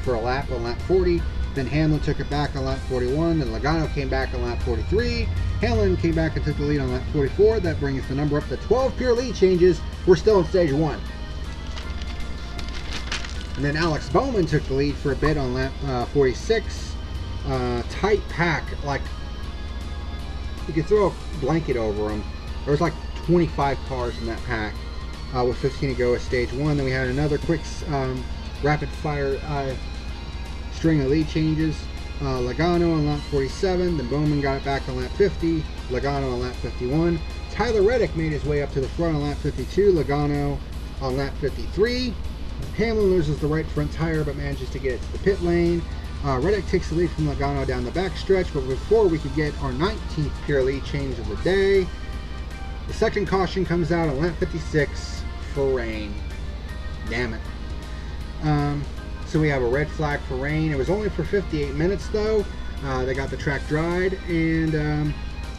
for a lap on lap 40. Then Hamlin took it back on lap 41. Then Logano came back on lap 43. Hamlin came back and took the lead on lap 44. That brings the number up to 12 pure lead changes. We're still in stage 1. And then Alex Bowman took the lead for a bit on lap 46. Tight pack, like you could throw a blanket over them. There was like 25 cars in that pack with 15 to go at stage 1. Then we had another quick rapid fire string of lead changes. Logano on lap 47, then Bowman got it back on lap 50, Logano on lap 51. Tyler Reddick made his way up to the front on lap 52, Logano On lap 53, Hamlin loses the right front tire but manages to get it to the pit lane. Reddick takes the lead from Logano down the backstretch, but before we could get our 19th pure lead change of the day, the second caution comes out on lap 56 for rain. Damn it. So we have a red flag for rain. It was only for 58 minutes though. They got the track dried and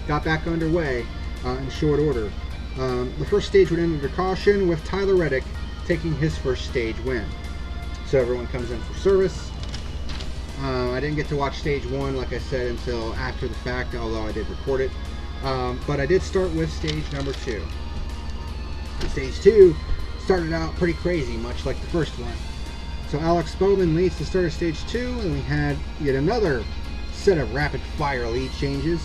got back underway in short order. The first stage would end under caution with Tyler Reddick taking his first stage win. So everyone comes in for service. I didn't get to watch stage one, like I said, until after the fact, although I did record it. But I did start with stage number 2. And stage 2 started out pretty crazy, much like the first one. So Alex Bowman leads the start of stage 2, and we had yet another set of rapid fire lead changes.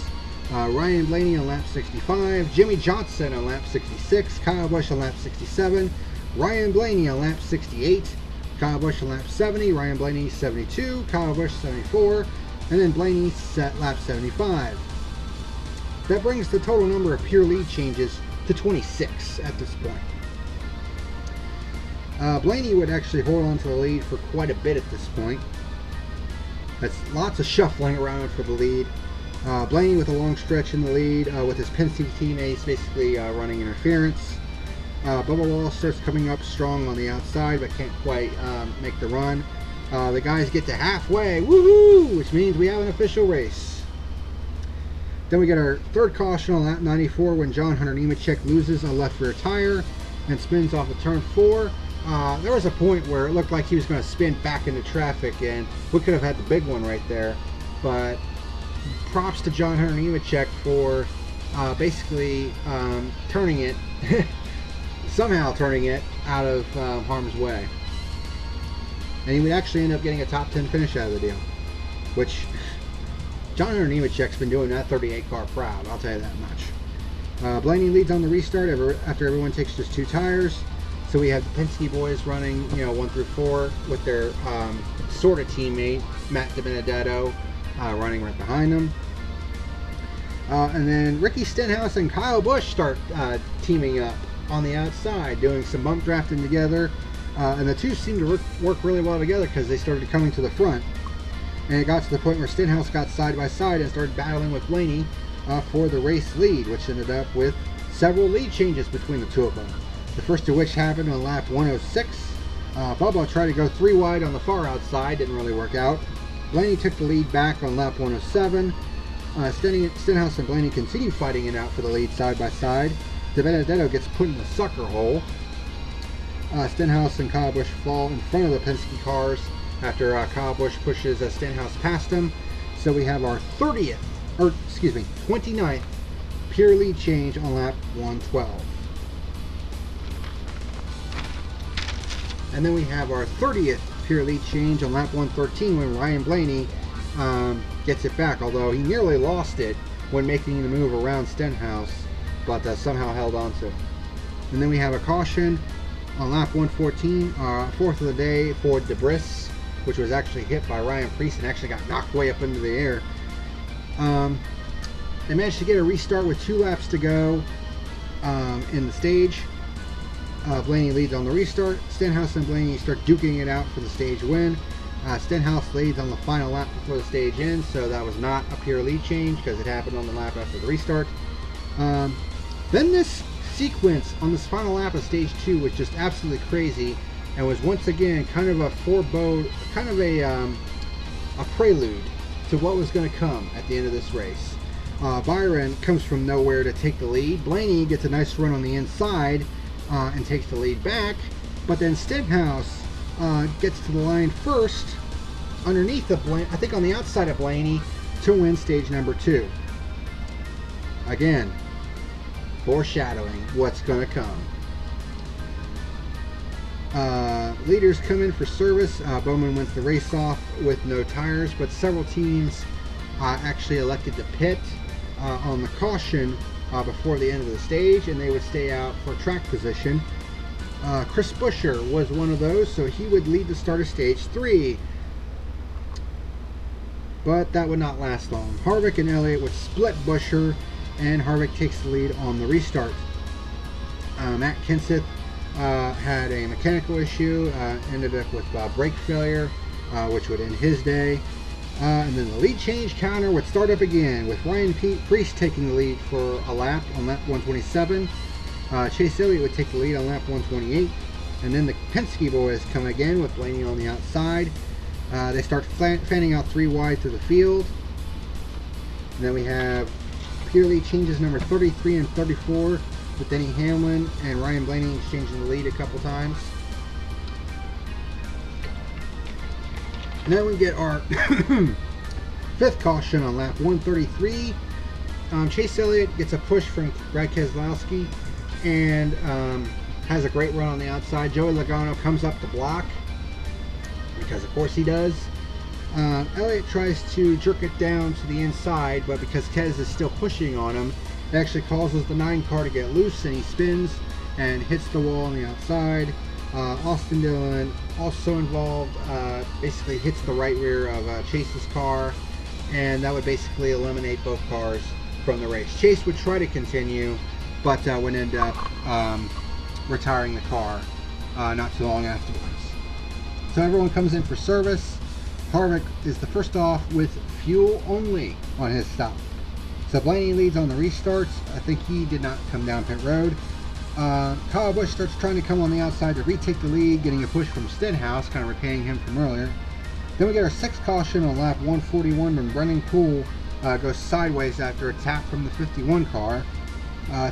Ryan Blaney on lap 65, Jimmy Johnson on lap 66, Kyle Busch on lap 67, Ryan Blaney on lap 68, Kyle Busch on lap 70, Ryan Blaney 72, Kyle Busch 74, and then Blaney set lap 75. That brings the total number of pure lead changes to 26 at this point. Blaney would actually hold on to the lead for quite a bit at this point. That's lots of shuffling around for the lead. Blaney with a long stretch in the lead with his Penske teammates basically running interference. Bubba Wallace starts coming up strong on the outside but can't quite make the run. The guys get to halfway, woohoo, which means we have an official race. Then we get our third caution on lap 94 when John Hunter Nemechek loses a left rear tire and spins off of turn 4. There was a point where it looked like he was going to spin back into traffic and we could have had the big one right there, but props to John Hunter Nemechek for basically turning it somehow turning it out of harm's way. And he would actually end up getting a top 10 finish out of the deal, which John Hunter Nemechek's been doing that 38 car proud, I'll tell you that much. Blaney leads on the restart after everyone takes just 2 tires. So we have the Penske boys running, 1 through 4 with their sort of teammate, Matt DiBenedetto, running right behind them. And then Ricky Stenhouse and Kyle Busch start teaming up on the outside, doing some bump drafting together. And the two seemed to work really well together because they started coming to the front. And it got to the point where Stenhouse got side by side and started battling with Blaney for the race lead, which ended up with several lead changes between the two of them. The first of which happened on lap 106. Bubba tried to go 3 wide on the far outside, didn't really work out. Blaney took the lead back on lap 107. Stenhouse and Blaney continued fighting it out for the lead side by side. DiBenedetto gets put in the sucker hole. Stenhouse and Kyle Busch fall in front of the Penske cars after Kyle Busch pushes Stenhouse past him. So we have our 29th pure lead change on lap 112. And then we have our 30th pure lead change on lap 113 when Ryan Blaney gets it back, although he nearly lost it when making the move around Stenhouse, but somehow held on to it. And then we have a caution on lap 114, 4th of the day for Debris, which was actually hit by Ryan Preece and actually got knocked way up into the air. They managed to get a restart with 2 laps to go in the stage. Blaney leads on the restart. Stenhouse and Blaney start duking it out for the stage win. Stenhouse leads on the final lap before the stage ends, so that was not a pure lead change because it happened on the lap after the restart. Then this sequence on this final lap of stage 2 was just absolutely crazy and was once again kind of a forebode, kind of a prelude to what was going to come at the end of this race. Byron comes from nowhere to take the lead. Blaney gets a nice run on the inside and takes the lead back, but then Stenhouse gets to the line first underneath the I think on the outside of Blaney to win stage number 2. Again, foreshadowing what's going to come. Leaders come in for service. Bowman wins the race off with no tires, but several teams actually elected to pit on the caution before the end of the stage, and they would stay out for track position. Chris Buescher was one of those, so he would lead the start of stage 3. But that would not last long. Harvick and Elliott would split Buescher, and Harvick takes the lead on the restart. Matt Kenseth had a mechanical issue, ended up with brake failure, which would end his day. And then the lead change counter would start up again with Ryan Preece taking the lead for a lap on lap 127. Chase Elliott would take the lead on lap 128. And then the Penske boys come again with Blaney on the outside. They start fanning out 3 wide through the field. And then we have pure lead changes number 33 and 34 with Denny Hamlin and Ryan Blaney exchanging the lead a couple times. And then we get our 5th caution on lap 133. Chase Elliott gets a push from Brad Keselowski and has a great run on the outside. Joey Logano comes up to block, because of course he does. Elliott tries to jerk it down to the inside, but because Kez is still pushing on him, it actually causes the 9 car to get loose, and he spins and hits the wall on the outside. Austin Dillon also involved, basically hits the right rear of Chase's car, and that would basically eliminate both cars from the race. Chase would try to continue, but would end up retiring the car not too long afterwards. So everyone comes in for service. Harvick is the first off with fuel only on his stop. So Blaney leads on the restarts. I think he did not come down pit road. Kyle Busch starts trying to come on the outside to retake the lead, getting a push from Stenhouse, kind of repaying him from earlier. Then we get our 6th caution on lap 141 when Brendan Poole goes sideways after a tap from the 51 car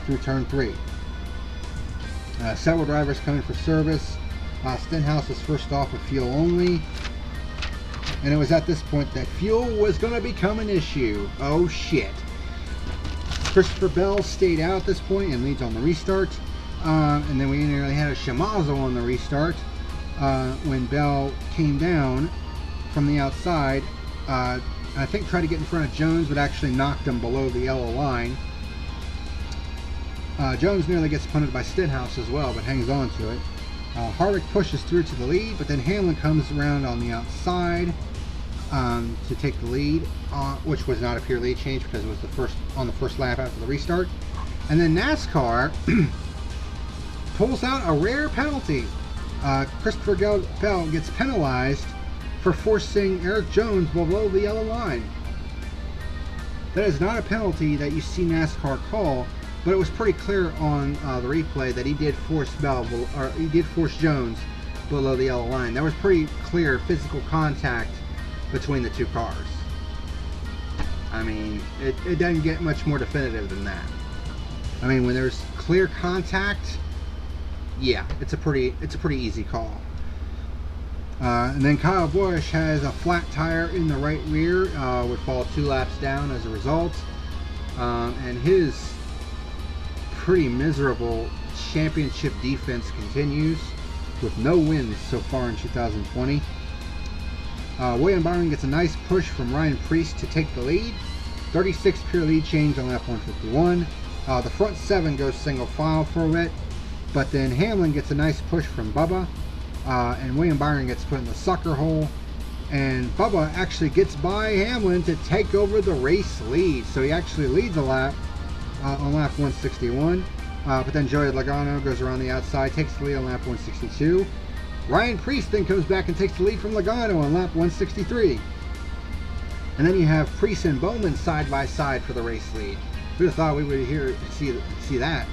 through turn 3. Several drivers coming for service. Stenhouse is first off with fuel only. And it was at this point that fuel was going to become an issue. Oh shit. Christopher Bell stayed out at this point and leads on the restart. And then we nearly had a Shimano on the restart when Bell came down from the outside. I think tried to get in front of Jones, but actually knocked him below the yellow line. Jones nearly gets punted by Stenhouse as well, but hangs on to it. Harvick pushes through to the lead, but then Hamlin comes around on the outside to take the lead, which was not a pure lead change because it was on the first lap after the restart. And then NASCAR pulls out a rare penalty. Christopher Bell gets penalized for forcing Eric Jones below the yellow line. That is not a penalty that you see NASCAR call, but it was pretty clear on the replay that he did force Jones below the yellow line. There was pretty clear physical contact between the two cars. I mean, it doesn't get much more definitive than that. I mean, when there's clear contact, yeah, it's a pretty easy call. And then Kyle Busch has a flat tire in the right rear, would fall 2 laps down as a result, and his pretty miserable championship defense continues with no wins so far in 2020. William Byron gets a nice push from Ryan Preece to take the lead. 36 pure lead change on lap 151. The front 7 goes single file for a bit, but then Hamlin gets a nice push from Bubba, and William Byron gets put in the sucker hole, and Bubba actually gets by Hamlin to take over the race lead. So he actually leads a lap on lap 161, but then Joey Logano goes around the outside, takes the lead on lap 162. Ryan Preece then comes back and takes the lead from Logano on lap 163. And then you have Preece and Bowman side by side for the race lead. Who'd have thought we would see that?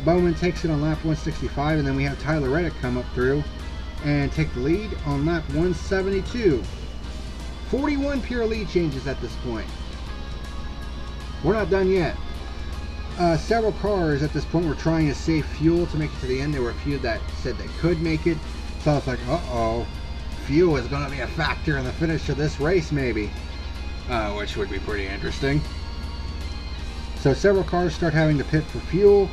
Bowman takes it on lap 165, and then we have Tyler Reddick come up through and take the lead on lap 172. 41 pure lead changes at this point. We're not done yet. Several cars at this point were trying to save fuel to make it to the end. There were a few that said they could make it. So I was like, uh-oh, fuel is going to be a factor in the finish of this race maybe. Which would be pretty interesting. So several cars start having to pit for fuel.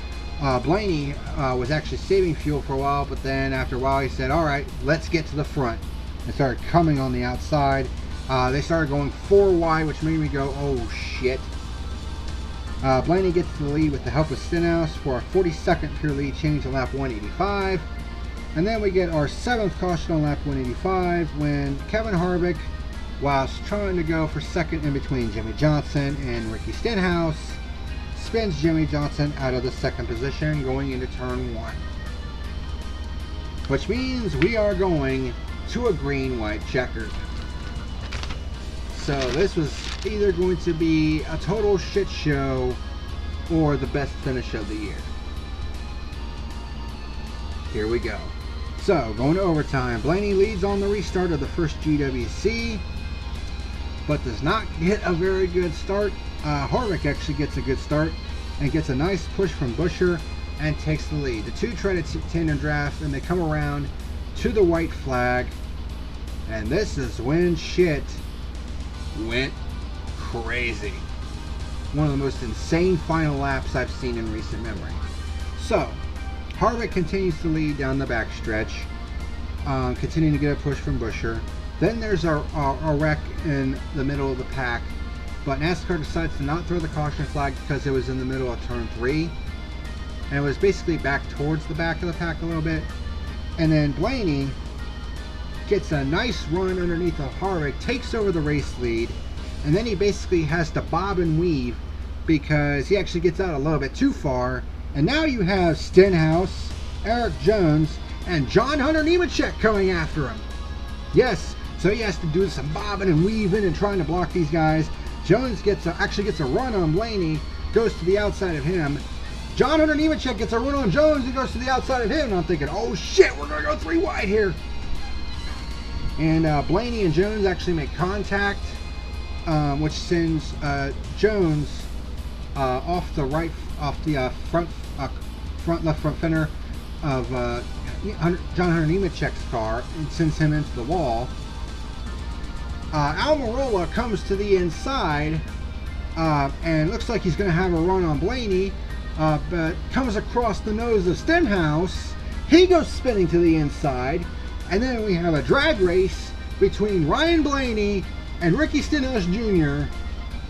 Blaney was actually saving fuel for a while, but then after a while he said, all right, let's get to the front. And started coming on the outside. They started going 4 wide, which made me go, oh shit. Blaney gets to the lead with the help of Stenhouse for a 42nd pure lead change on lap 185. And then we get our 7th caution on lap 185 when Kevin Harvick, whilst trying to go for second in between Jimmy Johnson and Ricky Stenhouse, spins Jimmy Johnson out of the second position going into turn 1. which means we are going to a green-white checkered. So this was either going to be a total shit show or the best finish of the year. Here we go. So, going to overtime. Blaney leads on the restart of the first GWC, but does not get a very good start. Harvick actually gets a good start and gets a nice push from Buescher and takes the lead. The two try to tandem draft, and they come around to the white flag, and this is when shit went crazy. One of the most insane final laps I've seen in recent memory. So, Harvick continues to lead down the backstretch, continuing to get a push from Buescher. Then there's a wreck in the middle of the pack, but NASCAR decides to not throw the caution flag because it was in the middle of turn 3, and it was basically back towards the back of the pack a little bit. And then Blaney gets a nice run underneath of Harvick, takes over the race lead, and then he basically has to bob and weave because he actually gets out a little bit too far. And now you have Stenhouse, Eric Jones, and John Hunter Nemechek coming after him. Yes, so he has to do some bobbing and weaving and trying to block these guys. Jones actually gets a run on Blaney, goes to the outside of him. John Hunter Nemechek gets a run on Jones and goes to the outside of him. And I'm thinking, oh shit, we're going to go 3 wide here. And Blaney and Jones actually make contact, which sends Jones off the front left fender of John Hunter Nemechek's car and sends him into the wall. Almirola comes to the inside and looks like he's going to have a run on Blaney, but comes across the nose of Stenhouse. He goes spinning to the inside, and then we have a drag race between Ryan Blaney and Ricky Stenhouse Jr.,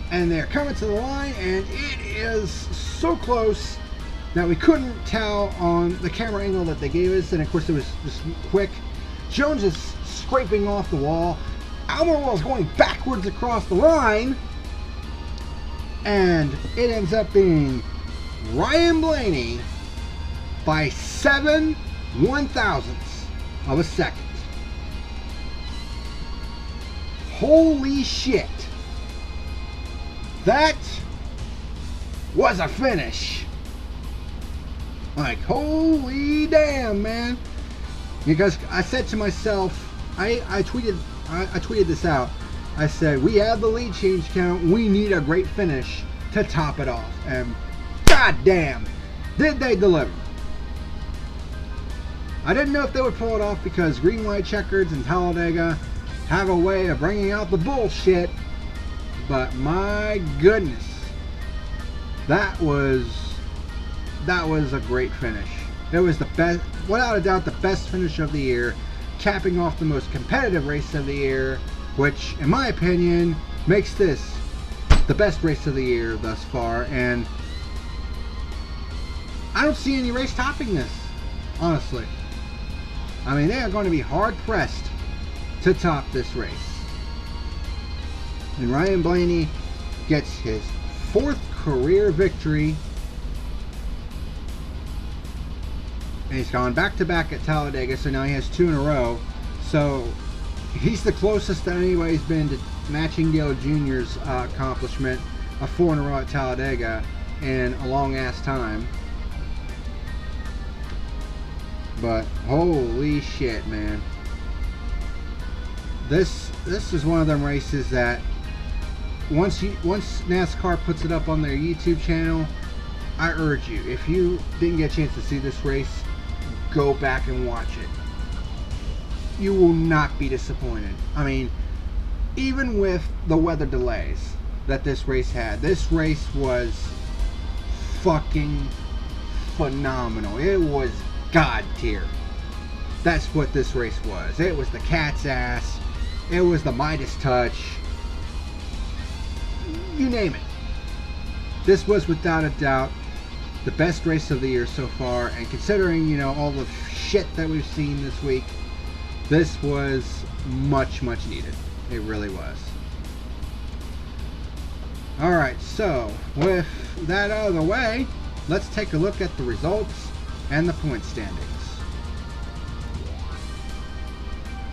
and they're coming to the line, and it is so close that we couldn't tell on the camera angle that they gave us, and of course it was just quick. Jones is scraping off the wall. Almirola is going backwards across the line, and it ends up being Ryan Blaney by 7 1/1000ths of a second. Holy shit. That was a finish. Like, holy damn, man. Because I said to myself, I tweeted this out. I said, we have the lead change count. We need a great finish to top it off. And goddamn, did they deliver. I didn't know if they would pull it off because green, white checkers and Talladega have a way of bringing out the bullshit. But my goodness, that was a great finish. It was the best, without a doubt, the best finish of the year, capping off the most competitive race of the year, which, in my opinion, makes this the best race of the year thus far. And I don't see any race topping this, honestly. I mean, they are going to be hard pressed to top this race. And Ryan Blaney gets his 4th career victory. And he's gone back-to-back at Talladega, so now he has 2 in a row. So he's the closest that anybody's been to matching Dale Jr.'s accomplishment of 4 in a row at Talladega in a long-ass time. But holy shit, man. This is one of them races that once NASCAR puts it up on their YouTube channel, I urge you, if you didn't get a chance to see this race, go back and watch it. You will not be disappointed. I mean, even with the weather delays that this race had, this race was fucking phenomenal. It was God tier. That's what this race was. It was the cat's ass. It was the Midas touch. You name it. This was without a doubt the best race of the year so far, and considering, you know, all the shit that we've seen this week, this was much needed. It really was. Alright, so with that out of the way, let's take a look at the results and the point standings.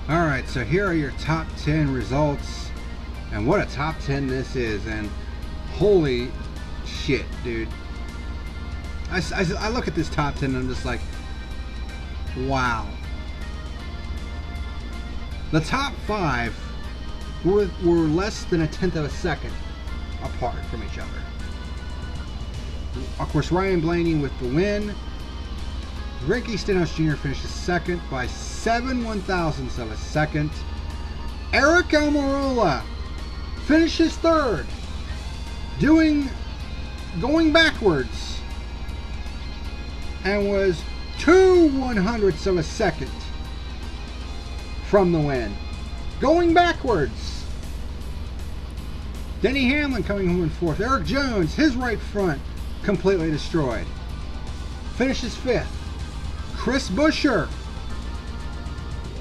Alright, so here are your top 10 results. And what a top 10 this is. And holy shit, dude. I look at this top 10 and I'm just like, wow. The top 5 were less than a tenth of a second apart from each other. Of course, Ryan Blaney with the win. Ricky Stenhouse Jr. finishes second by 7/1000ths of a second. Eric Almirola finishes third, going backwards, and was 2/100ths of a second from the win. Going backwards. Denny Hamlin coming home in fourth. Eric Jones, his right front completely destroyed, finishes fifth. Chris Buescher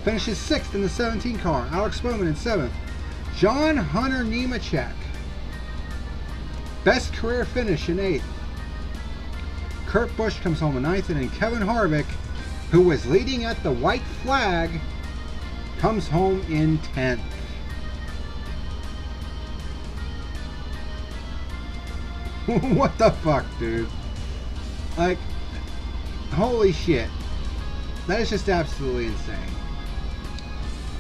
finishes sixth in the 17 car. Alex Bowman in seventh. John Hunter Nemechek, best career finish, in eighth. Kurt Busch comes home in ninth, and then Kevin Harvick, who was leading at the white flag, comes home in 10th. What the fuck, dude? Like, holy shit. That is just absolutely insane.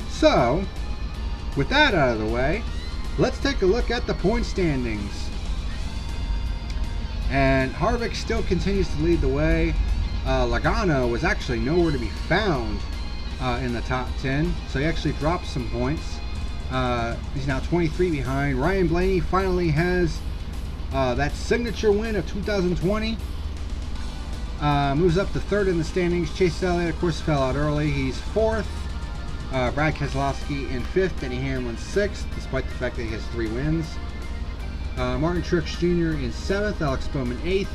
So, with that out of the way, let's take a look at the point standings. And Harvick still continues to lead the way. Logano was actually nowhere to be found in the top 10, so he actually dropped some points. He's now 23 behind. Ryan Blaney finally has that signature win of 2020. Moves up to third in the standings. Chase Elliott, of course, fell out early. He's fourth. Brad Keselowski in fifth. Denny Hamlin sixth, despite the fact that he has 3 wins. Martin Truex Jr. in seventh. Alex Bowman eighth.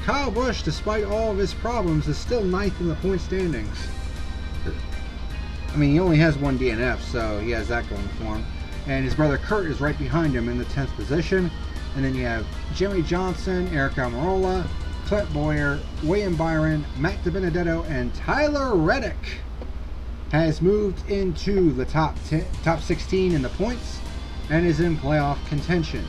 Kyle Busch, despite all of his problems, is still ninth in the point standings. I mean, he only has 1 DNF, so he has that going for him. And his brother Kurt is right behind him in the 10th position. And then you have Jimmy Johnson, Eric Almirola, Clint Boyer, William Byron, Matt DiBenedetto, and Tyler Reddick has moved into the top 16 in the points and is in playoff contention.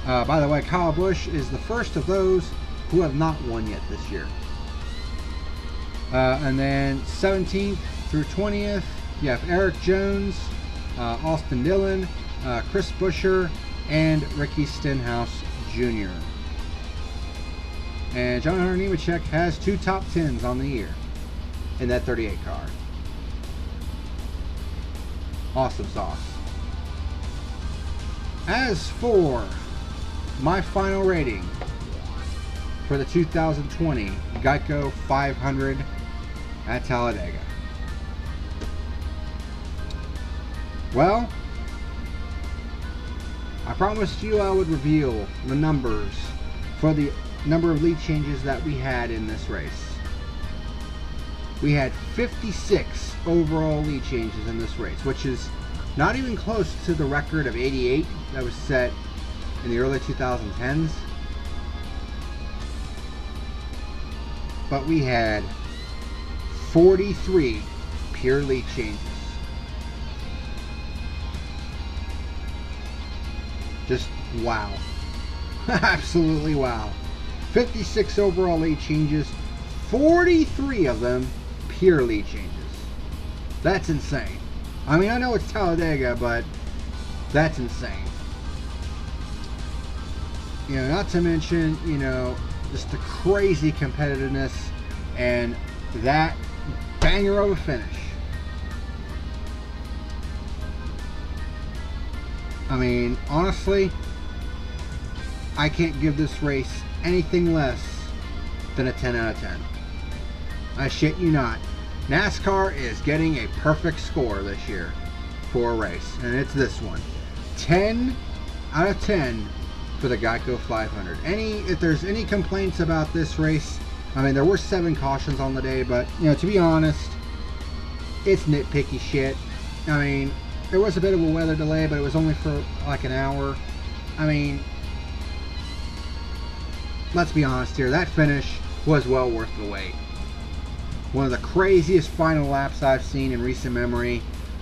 By the way, Kyle Busch is the first of those who have not won yet this year. And then 17th through 20th, you have Eric Jones, Austin Dillon, Chris Buescher, and Ricky Stenhouse Jr. And John Hunter Nemechek has 2 top 10s on the year in that 38 car. Awesome sauce. As for my final rating for the 2020 Geico 500 at Talladega. Well, I promised you I would reveal the numbers for the number of lead changes that we had in this race. We had 56 overall lead changes in this race, which is not even close to the record of 88 that was set in the early 2010s. But we had 43 pure lead changes. Just wow. Absolutely wow. 56 overall lead changes, 43 of them pure lead changes. That's insane. I mean, I know it's Talladega, but that's insane. You know, not to mention, you know, just the crazy competitiveness and that banger of a finish. I mean, honestly, I can't give this race anything less than a 10 out of 10. I shit you not. NASCAR is getting a perfect score this year for a race, and it's this one. 10 out of 10 for the Geico 500. If there's any complaints about this race, I mean, there were 7 cautions on the day, but, you know, to be honest, it's nitpicky shit. I mean, there was a bit of a weather delay, but it was only for like an hour. I mean, let's be honest here, that finish was well worth the wait. One of the craziest final laps I've seen in recent memory.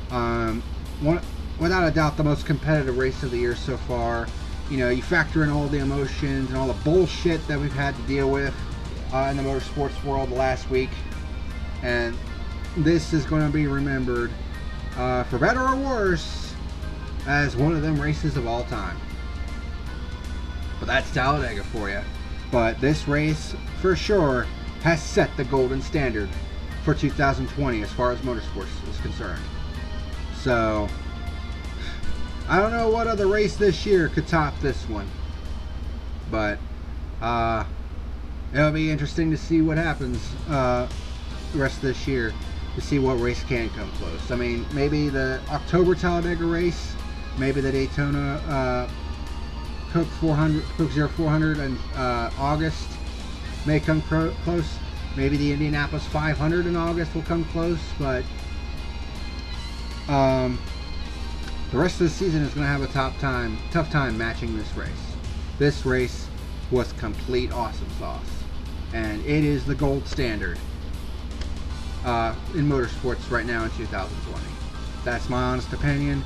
One, without a doubt, the most competitive race of the year so far. You know, you factor in all the emotions and all the bullshit that we've had to deal with in the motorsports world last week. And this is going to be remembered, for better or worse, as one of them races of all time. But that's Talladega for you. But this race, for sure, has set the golden standard for 2020 as far as motorsports is concerned. So, I don't know what other race this year could top this one. But, it'll be interesting to see what happens the rest of this year, to see what race can come close. I mean, maybe the October Talladega race, maybe the Daytona Coke 0400 in August may come close. Maybe the Indianapolis 500 in August will come close, but the rest of the season is going to have a tough time matching this race. This race was complete awesome sauce, and it is the gold standard in motorsports right now in 2020. That's my honest opinion.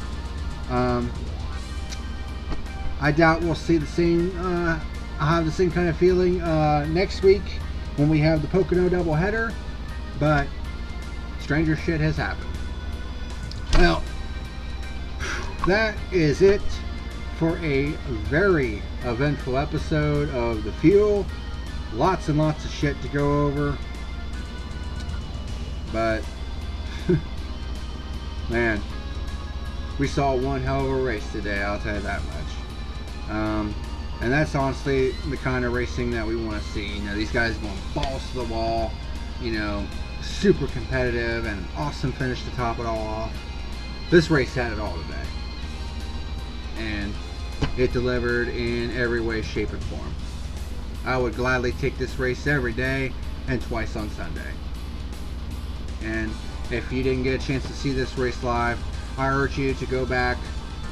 I doubt we'll see the same. I'll have the same kind of feeling next week when we have the Pocono doubleheader, but stranger shit has happened. Well, that is it for a very eventful episode of The Fuel. Lots and lots of shit to go over, but man, we saw one hell of a race today, I'll tell you that much. And that's honestly the kind of racing that we want to see. You know, these guys going balls to the wall, you know, super competitive, and an awesome finish to top it all off. This race had it all today, and it delivered in every way, shape, and form. I would gladly take this race every day and twice on Sunday. And if you didn't get a chance to see this race live, I urge you to go back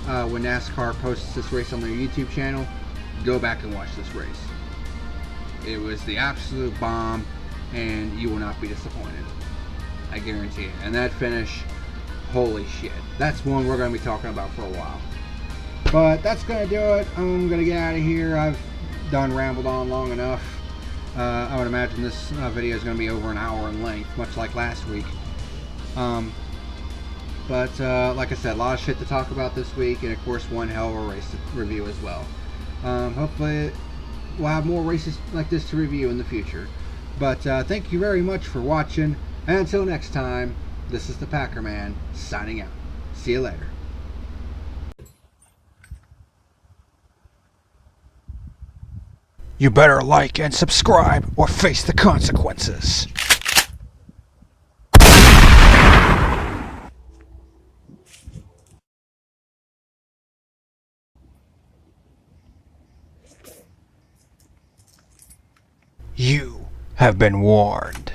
when NASCAR posts this race on their YouTube channel. Go back and watch this race. It was the absolute bomb, and you will not be disappointed. I guarantee it. And that finish, holy shit. That's one we're going to be talking about for a while. But that's going to do it. I'm going to get out of here. I've done rambled on long enough. I would imagine this video is going to be over an hour in length, much like last week. But like I said, a lot of shit to talk about this week, and of course one hell of a race to review as well. Hopefully we'll have more races like this to review in the future. But thank you very much for watching, and until next time, this is the Packer Man signing out. See you later. You better like and subscribe or face the consequences. You have been warned.